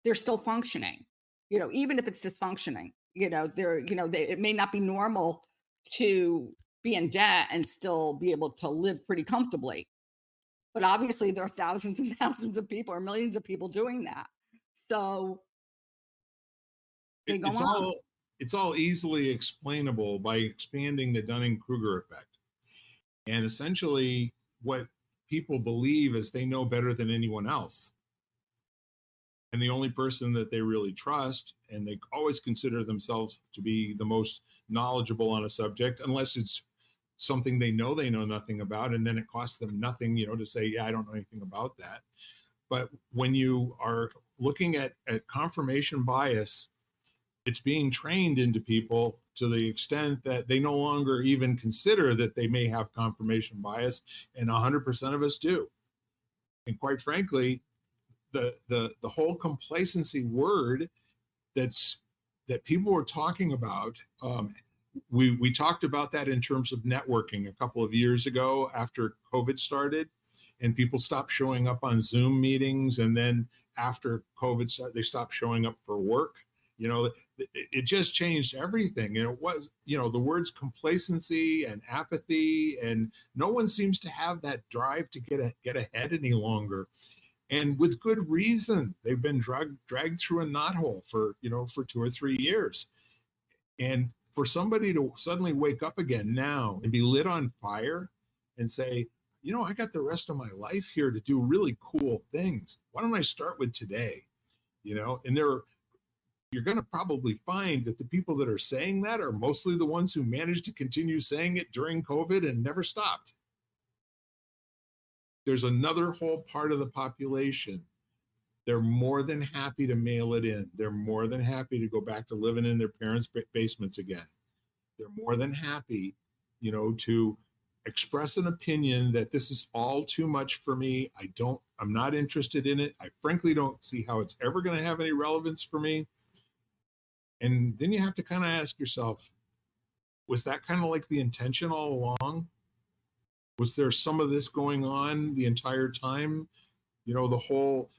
they're still functioning. Even if it's dysfunctioning, it may not be normal to be in debt and still be able to live pretty comfortably. But obviously there are thousands and thousands of people or millions of people doing that. So they go It's on. all easily explainable by expanding the Dunning-Kruger effect. And essentially what people believe is they know better than anyone else. And the only person that they really trust, and they always consider themselves to be the most knowledgeable on a subject, unless it's something they know nothing about, and then it costs them nothing, to say, yeah, I don't know anything about that. But when you are looking at confirmation bias, it's being trained into people to the extent that they no longer even consider that they may have confirmation bias, and 100% of us do. And quite frankly, the whole complacency word that people were talking about, we talked about that in terms of networking a couple of years ago after COVID started, and people stopped showing up on Zoom meetings, and then after COVID started, they stopped showing up for work. It just changed everything. And it was, the words complacency and apathy, and no one seems to have that drive to get ahead any longer. And with good reason. They've been dragged through a knothole for 2 or 3 years. And for somebody to suddenly wake up again now and be lit on fire and say, I got the rest of my life here to do really cool things. Why don't I start with today? And you're going to probably find that the people that are saying that are mostly the ones who managed to continue saying it during COVID and never stopped. There's another whole part of the population. They're more than happy to mail it in. They're more than happy to go back to living in their parents' basements again. They're more than happy, to express an opinion that this is all too much for me. I'm not interested in it. I frankly don't see how it's ever going to have any relevance for me. And then you have to kind of ask yourself, was that kind of like the intention all along? Was there some of this going on the entire time? The whole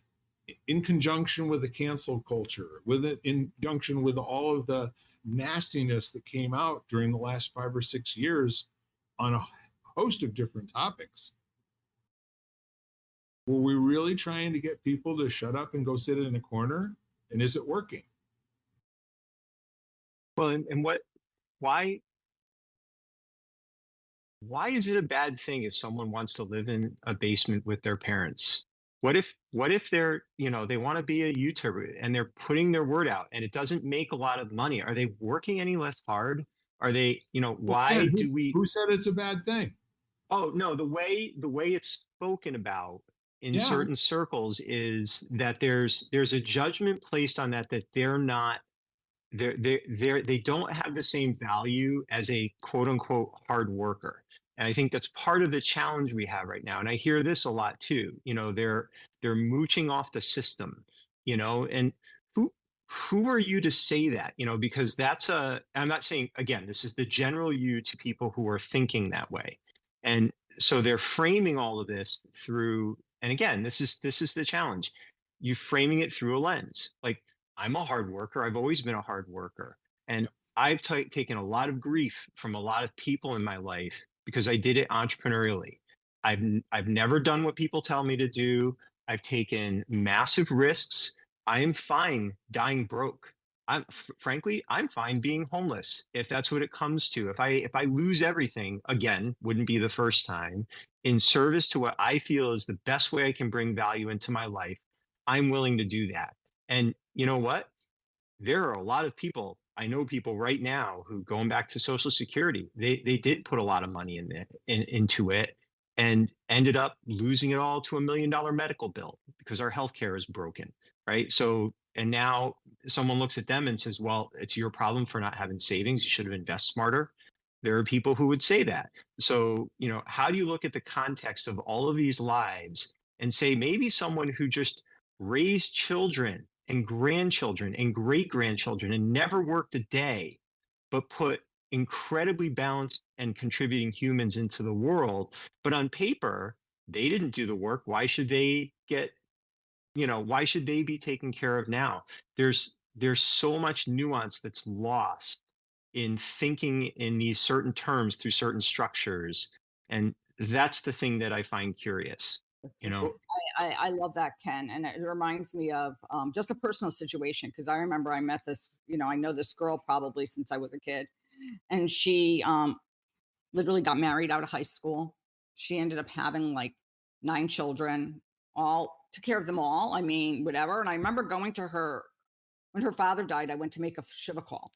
in conjunction with the cancel culture, with it in conjunction with all of the nastiness that came out during the last 5 or 6 years on a host of different topics. Were we really trying to get people to shut up and go sit in a corner? And is it working? Well, and why why is it a bad thing if someone wants to live in a basement with their parents? What if they're, they want to be a YouTuber and they're putting their word out and it doesn't make a lot of money? Are they working any less hard? Are they, Well, again, why do we who said it's a bad thing? Oh, no, the way it's spoken about in Yeah. certain circles is that there's a judgment placed on that they're not they don't have the same value as a quote unquote hard worker. And I think that's part of the challenge we have right now. And I hear this a lot too. They're mooching off the system, and who who are you to say that? Because I'm not saying, again, this is the general you to people who are thinking that way. And so they're framing all of this through, and again, this is the challenge. You framing it through a lens. Like, I'm a hard worker. I've always been a hard worker. And I've taken a lot of grief from a lot of people in my life because I did it entrepreneurially. I've never done what people tell me to do. I've taken massive risks. I am fine dying broke. Frankly, I'm fine being homeless if that's what it comes to. If I lose everything, again, wouldn't be the first time, in service to what I feel is the best way I can bring value into my life, I'm willing to do that. And you know what? There are a lot of people. I know people right now who, going back to Social Security, they did put a lot of money into it and ended up losing it all to $1 million medical bill because our healthcare is broken, right? So, and now someone looks at them and says, "Well, it's your problem for not having savings. You should have invested smarter." There are people who would say that. So, how do you look at the context of all of these lives and say maybe someone who just raised children and grandchildren and great grandchildren and never worked a day, but put incredibly balanced and contributing humans into the world. But on paper, they didn't do the work. Why should they be taken care of now? There's so much nuance that's lost in thinking in these certain terms through certain structures. And that's the thing that I find curious, you know? I love that, Ken, and it reminds me of just a personal situation because I remember I met this, I know this girl probably since I was a kid, and she literally got married out of high school. She ended up having like 9 children, all took care of them all. I mean, whatever. And I remember going to her when her father died. I went to make a Shiva call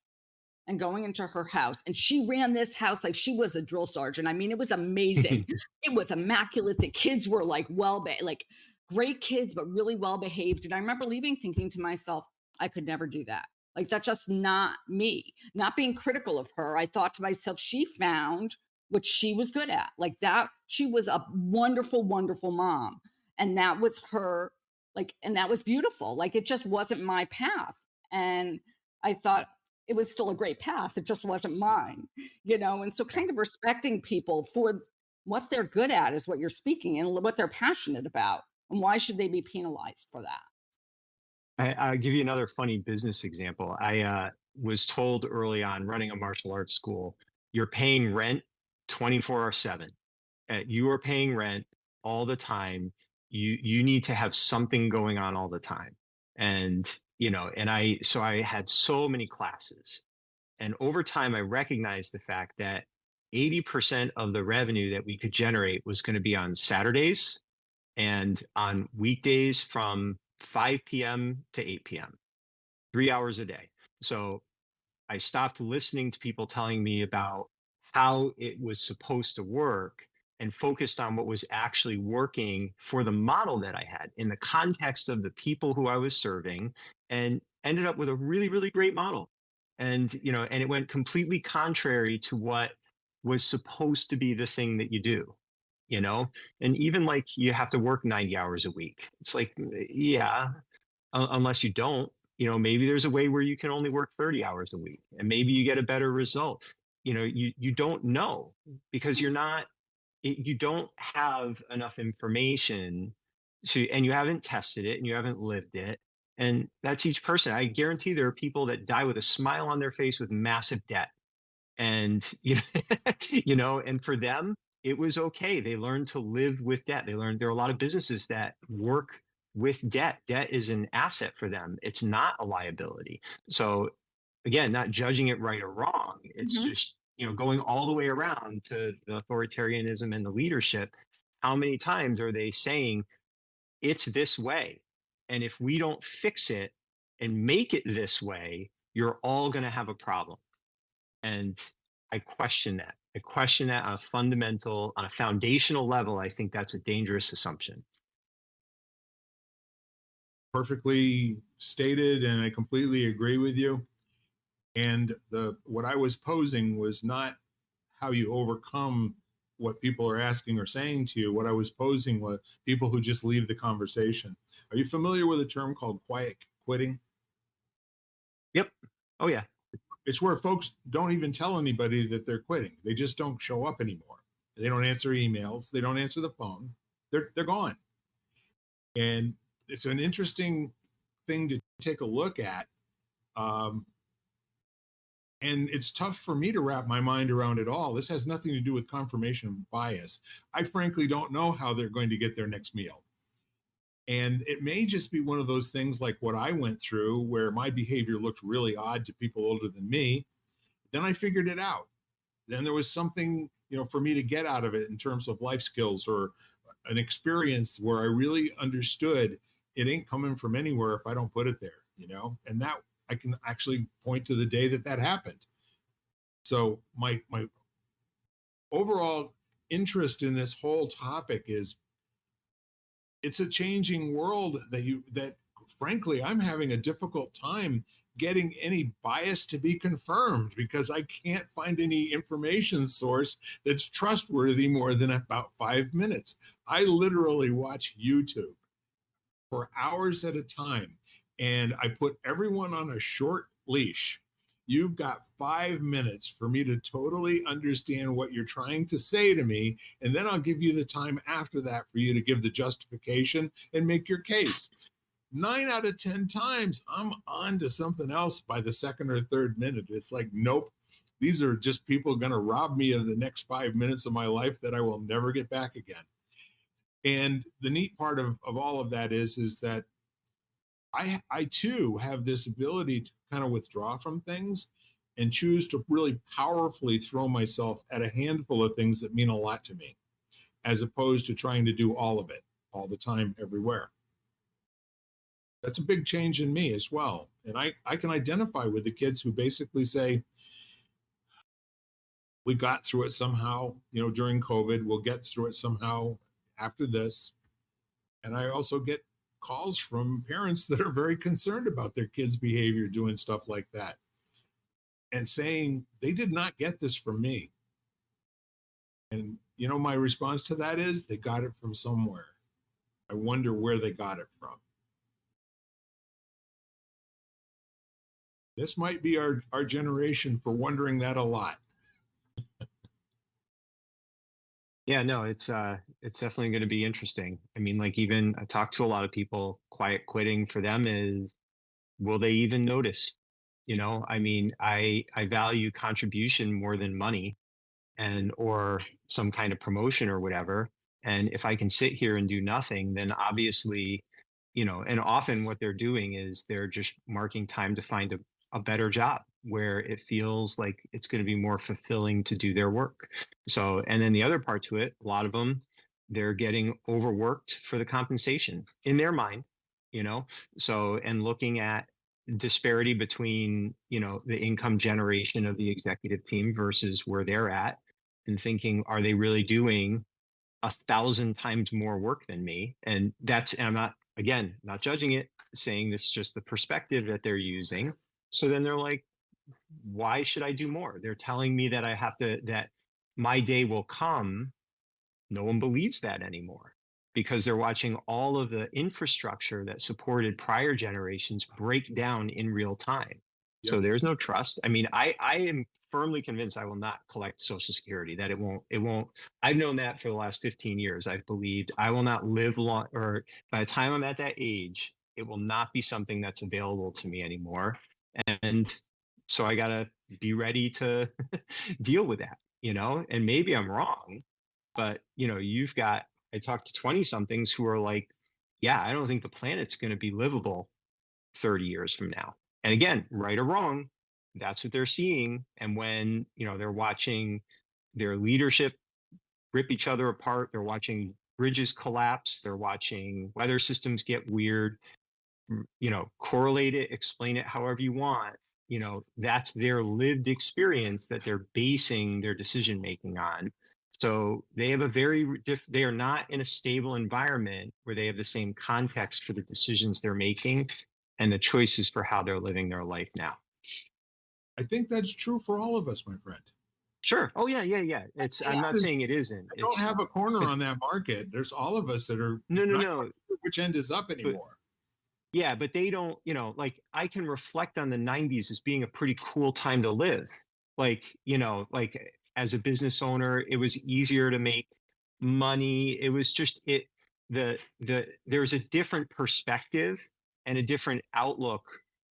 and going into her house, and she ran this house like she was a drill sergeant. I mean, it was amazing. It was immaculate. The kids were like like great kids, but really well behaved. And I remember leaving thinking to myself, I could never do that. Like, that's just not me. Not being critical of her, I thought to myself, she found what she was good at. Like that, she was a wonderful, wonderful mom. And that was her, and that was beautiful. Like, it just wasn't my path. And I thought, it was still a great path. It just wasn't mine, And so kind of respecting people for what they're good at is what you're speaking and what they're passionate about. And why should they be penalized for that? I'll give you another funny business example. I was told early on, running a martial arts school, you're paying rent 24/7. You are paying rent all the time. You need to have something going on all the time. And, I had so many classes. And over time, I recognized the fact that 80% of the revenue that we could generate was going to be on Saturdays and on weekdays from 5 p.m. to 8 p.m., 3 hours a day. So I stopped listening to people telling me about how it was supposed to work and focused on what was actually working for the model that I had in the context of the people who I was serving, and ended up with a really, really great model. And it went completely contrary to what was supposed to be the thing that you do, you know? And even like you have to work 90 hours a week. It's like, yeah, unless you don't, maybe there's a way where you can only work 30 hours a week and maybe you get a better result. You don't know because you don't have enough information So, and you haven't tested it and you haven't lived it. And that's each person. I guarantee there are people that die with a smile on their face with massive debt. And and for them, it was okay. They learned to live with debt. They learned there are a lot of businesses that work with debt. Debt is an asset for them. It's not a liability. So again, not judging it right or wrong. It's Mhm. just, going all the way around to the authoritarianism and the leadership. How many times are they saying it's this way? And if we don't fix it and make it this way, you're all going to have a problem. And I question that. I question that on a foundational level. I think that's a dangerous assumption. Perfectly stated, and I completely agree with you. And the what I was posing was not how you overcome what people are asking or saying to you. What I was posing was people who just leave the conversation. Are you familiar with a term called quiet quitting? Yep. Oh, yeah. It's where folks don't even tell anybody that they're quitting. They just don't show up anymore. They don't answer emails. They don't answer the phone. They're gone. And it's an interesting thing to take a look at. Um, and it's tough for me to wrap my mind around it all. This has nothing to do with confirmation bias. I frankly don't know how they're going to get their next meal. And it may just be one of those things like what I went through, where my behavior looked really odd to people older than me. Then I figured it out. Then there was something, for me to get out of it in terms of life skills or an experience where I really understood it ain't coming from anywhere if I don't put it there. And that I can actually point to the day that that happened. So my overall interest in this whole topic is it's a changing world that frankly I'm having a difficult time getting any bias to be confirmed because I can't find any information source that's trustworthy more than about 5 minutes. I literally watch YouTube for hours at a time, and I put everyone on a short leash. You've got 5 minutes for me to totally understand what you're trying to say to me, and then I'll give you the time after that for you to give the justification and make your case. 9 out of 10 times, I'm on to something else by the second or third minute. It's like, nope, these are just people going to rob me of the next 5 minutes of my life that I will never get back again. And the neat part of all of that is that I too have this ability to kind of withdraw from things and choose to really powerfully throw myself at a handful of things that mean a lot to me, as opposed to trying to do all of it all the time, everywhere. That's a big change in me as well. And I can identify with the kids who basically say, we got through it somehow, during COVID, we'll get through it somehow after this. And I also get calls from parents that are very concerned about their kids' behavior doing stuff like that and saying they did not get this from me. And, my response to that is they got it from somewhere. I wonder where they got it from. This might be our generation for wondering that a lot. Yeah, no, it's definitely going to be interesting. I mean, like even I talk to a lot of people, quiet quitting for them is, will they even notice? I mean, I value contribution more than money and or some kind of promotion or whatever. And if I can sit here and do nothing, then obviously, and often what they're doing is they're just marking time to find a better job where it feels like it's going to be more fulfilling to do their work. So, and then the other part to it, a lot of them, they're getting overworked for the compensation in their mind, you know? So, and looking at disparity between, the income generation of the executive team versus where they're at and thinking, are they really doing 1,000 times more work than me? And I'm not, again, not judging it, saying this is just the perspective that they're using. So then they're like, why should I do more? They're telling me that that my day will come. No one believes that anymore because they're watching all of the infrastructure that supported prior generations break down in real time. So there's no trust. I mean, I am firmly convinced I will not collect Social Security, that it won't. I've known that for the last 15 years. I've believed I will not live long, or by the time I'm at that age, it will not be something that's available to me anymore. And so I got to be ready to deal with that, and maybe I'm wrong, but I talked to 20 somethings who are like, yeah, I don't think the planet's going to be livable 30 years from now. And again, right or wrong, that's what they're seeing. And when, they're watching their leadership rip each other apart, they're watching bridges collapse, they're watching weather systems get weird, correlate it, explain it however you want. That's their lived experience that they're basing their decision making on. So they have they are not in a stable environment where they have the same context for the decisions they're making and the choices for how they're living their life now. I think that's true for all of us, my friend. Sure. Oh yeah. I'm not saying it isn't. I don't have a corner on that market. There's all of us that are no. Not sure which end is up anymore. But they don't, like I can reflect on the 90s as being a pretty cool time to live. Like as a business owner, it was easier to make money. It was just there's a different perspective and a different outlook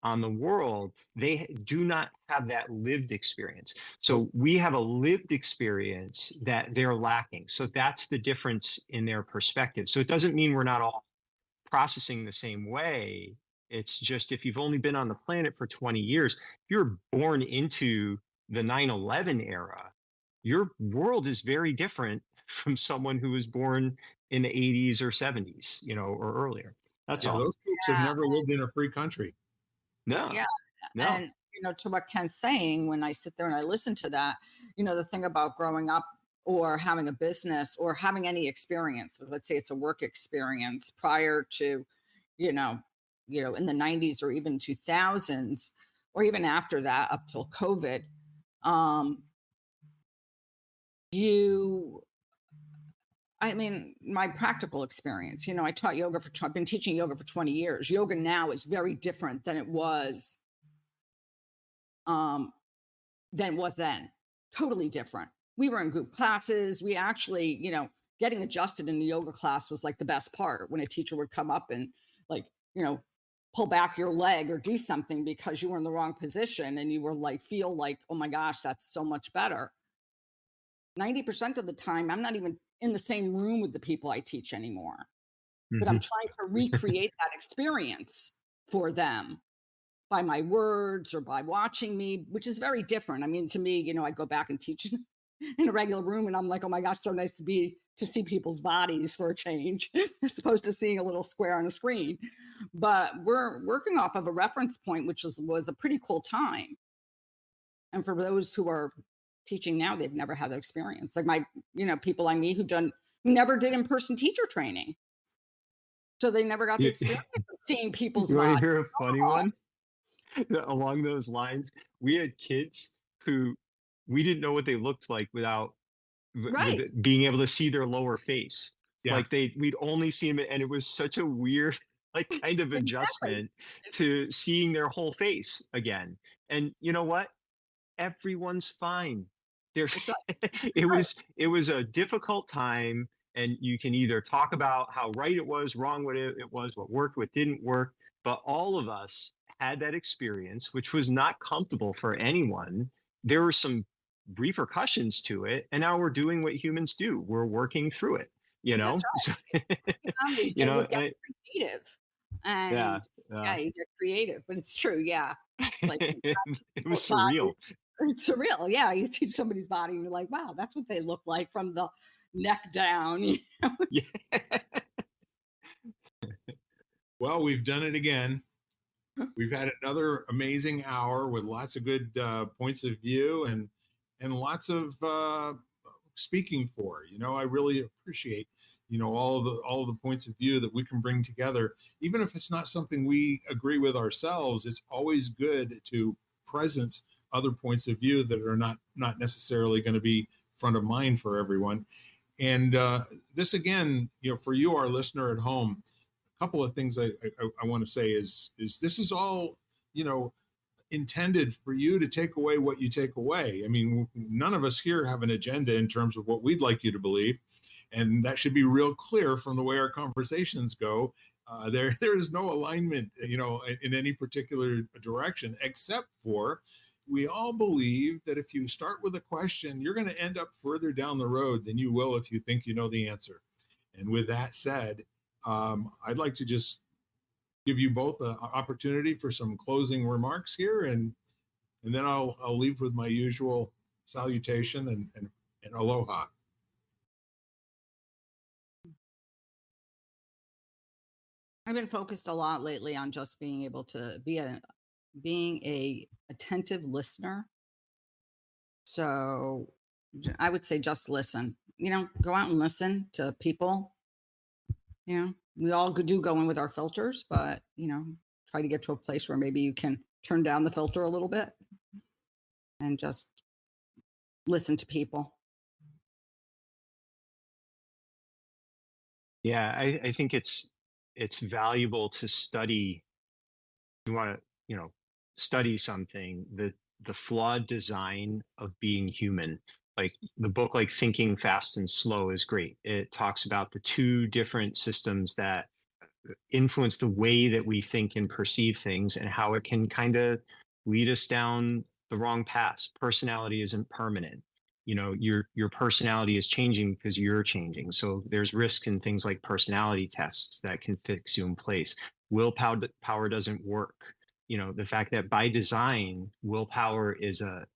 on the world. They do not have that lived experience. So we have a lived experience that they're lacking. So that's the difference in their perspective. So it doesn't mean we're not all processing the same way. It's just, if you've only been on the planet for 20 years, if you're born into the 9/11 era, your world is very different from someone who was born in the 80s or 70s, or earlier. That's all. Those folks have never lived in a free country. No. Yeah. No. And, to what Ken's saying, when I sit there and I listen to that, the thing about growing up or having a business or having any experience, let's say it's a work experience prior to, in the 90s or even 2000s, or even after that, up till COVID, my practical experience, I taught yoga I've been teaching yoga for 20 years. Yoga now is very different than it was then. Totally different. We were in group classes. We actually, getting adjusted in the yoga class was like the best part, when a teacher would come up and pull back your leg or do something because you were in the wrong position, and you were like, feel like, oh my gosh, that's so much better. 90% of the time, I'm not even in the same room with the people I teach anymore, but I'm trying to recreate that experience for them by my words or by watching me, which is very different. I mean, to me, I go back and teach in a regular room, and I'm like, oh my gosh, so nice to see people's bodies for a change, as opposed to seeing a little square on a screen. But we're working off of a reference point, which was a pretty cool time. And for those who are teaching now, they've never had that experience. Like my, people I meet who never did in-person teacher training. So they never got the experience of seeing people's bodies. You want to hear a funny one? Along those lines, we had kids who we didn't know what they looked like without being able to see their lower face. Yeah. Like we'd only see them, and it was such a weird, kind of adjustment to seeing their whole face again. And you know what? Everyone's fine. It was a difficult time, and you can either talk about how right it was, wrong what it was, what worked, what didn't work, but all of us had that experience, which was not comfortable for anyone. There were some repercussions to it, and now we're doing what humans do. We're working through it, That's right. You get creative. And you get creative, but it's true. Yeah. Like, it was surreal. It's surreal. Yeah. You teach somebody's body and you're like, wow, that's what they look like from the neck down. Yeah. Well, we've done it again. We've had another amazing hour with lots of good points of view and lots of speaking for. I really appreciate all of the points of view that we can bring together. Even if it's not something we agree with ourselves, it's always good to presence other points of view that are not necessarily going to be front of mind for everyone. And this again, for you, our listener at home, couple of things I want to say is this is all, intended for you to take away what you take away. I mean, none of us here have an agenda in terms of what we'd like you to believe. And that should be real clear from the way our conversations go. There is no alignment, in any particular direction, except for we all believe that if you start with a question, you're going to end up further down the road than you will if you think you know the answer. And with that said, I'd like to just give you both an opportunity for some closing remarks here, and then I'll leave with my usual salutation and aloha. I've been focused a lot lately on just being able to being a attentive listener. So I would say just listen. Go out and listen to people. We all do go in with our filters, but try to get to a place where maybe you can turn down the filter a little bit and just listen to people. Yeah, I think it's valuable to study. You want to, study something, the flawed design of being human. Like the book, like Thinking Fast and Slow, is great. It talks about the two different systems that influence the way that we think and perceive things, and how it can kind of lead us down the wrong path. Personality isn't permanent. Your personality is changing because you're changing. So there's risks in things like personality tests that can fix you in place. Willpower doesn't work. The fact that by design, willpower is a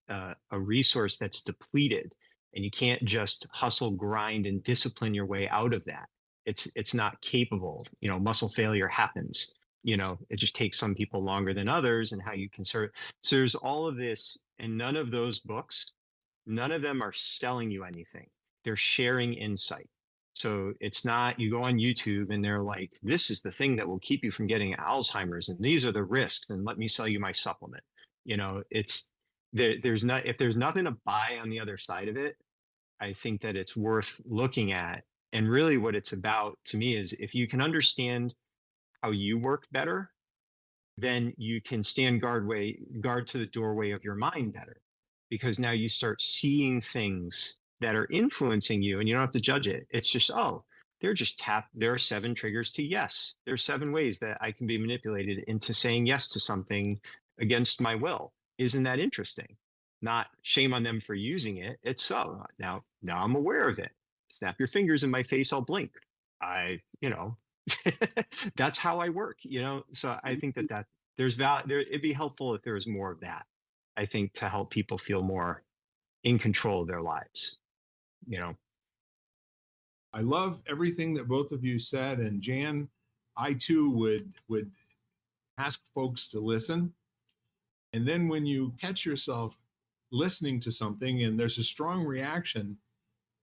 resource that's depleted, and you can't just hustle, grind, and discipline your way out of that. It's not capable. Muscle failure happens. It just takes some people longer than others, and how you conserve. So there's all of this, and none of those books, none of them are selling you anything. They're sharing insight. So it's not, you go on YouTube and they're like, this is the thing that will keep you from getting Alzheimer's, and these are the risks, and let me sell you my supplement. It's there's not, if there's nothing to buy on the other side of it, I think that it's worth looking at. And really what it's about to me is, if you can understand how you work better, then you can stand guard to the doorway of your mind better, because now you start seeing things that are influencing you, and you don't have to judge it. It's just, oh, there are 7 triggers to yes. There's 7 ways that I can be manipulated into saying yes to something against my will. Isn't that interesting? Not shame on them for using it. It's so now I'm aware of it. Snap your fingers in my face, I'll blink. That's how I work, So I think that there's value there. It'd be helpful if there was more of that, I think, to help people feel more in control of their lives. I love everything that both of you said, and Jan, I too would ask folks to listen. And then when you catch yourself listening to something and there's a strong reaction,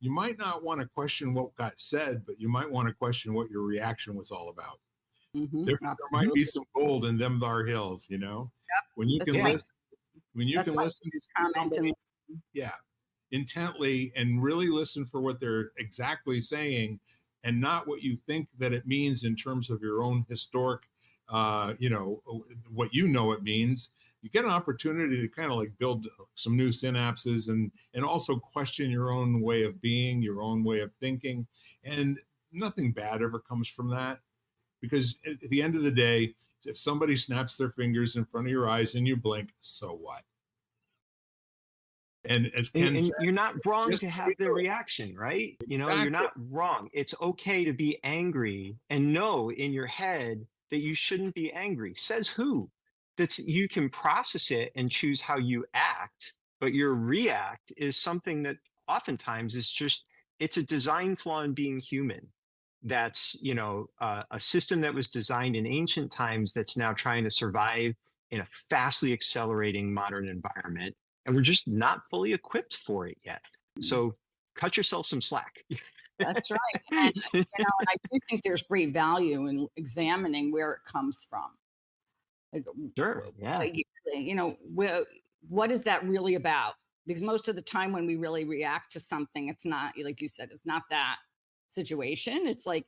you might not want to question what got said, but you might want to question what your reaction was all about. There might be some gold in them thar hills, when you can listen, listen to somebody, intently, and really listen for what they're exactly saying, and not what you think that it means in terms of your own historic, what it means. You get an opportunity to kind of like build some new synapses, and also question your own way of being, your own way of thinking. And nothing bad ever comes from that, because at the end of the day, if somebody snaps their fingers in front of your eyes and you blink, so what? And as Ken said, you're not wrong to have the reaction, right? You're not wrong. It's okay to be angry and know in your head that you shouldn't be angry. Says who? You can process it and choose how you act, but your react is something that oftentimes is just, it's a design flaw in being human. That's, a system that was designed in ancient times that's now trying to survive in a fastly accelerating modern environment. And we're just not fully equipped for it yet. So cut yourself some slack. That's right. And, and I do think there's great value in examining where it comes from. Like, sure. Yeah. What is that really about? Because most of the time when we really react to something, it's not, like you said, it's not that situation. It's like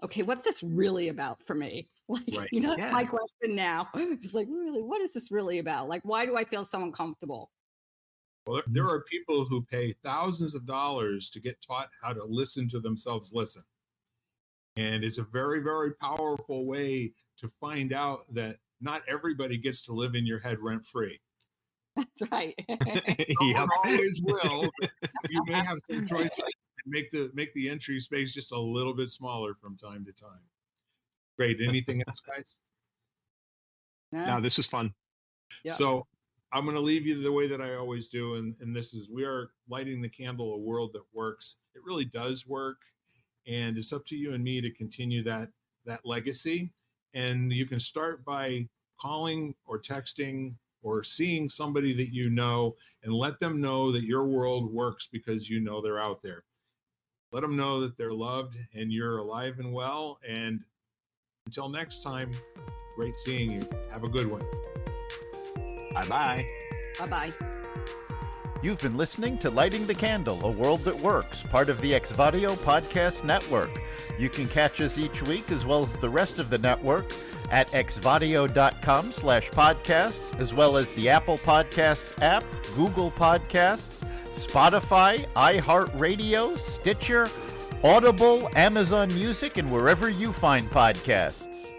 okay, what's this really about for me? Like, Right. that's Yeah. my question now. It's like, really, what is this really about? Like, why do I feel so uncomfortable? Well, there are people who pay thousands of dollars to get taught how to listen to themselves listen. And it's a very, very powerful way to find out that not everybody gets to live in your head rent free. That's right. No one always will, but you may have some choices and make the entry space just a little bit smaller from time to time. Great. Anything else, guys? No, this was fun. Yep. So I'm going to leave you the way that I always do. And this is, we are lighting the candle, a world that works. It really does work. And it's up to you and me to continue that legacy. And you can start by calling or texting or seeing somebody that you know and let them know that your world works because you know they're out there. Let them know that they're loved and you're alive and well. And until next time, great seeing you. Have a good one. Bye-bye. Bye-bye. You've been listening to Lighting the Candle, a world that works, part of the Exvadio Podcast Network. You can catch us each week as well as the rest of the network at exvadio.com/podcasts, as well as the Apple Podcasts app, Google Podcasts, Spotify, iHeartRadio, Stitcher, Audible, Amazon Music, and wherever you find podcasts.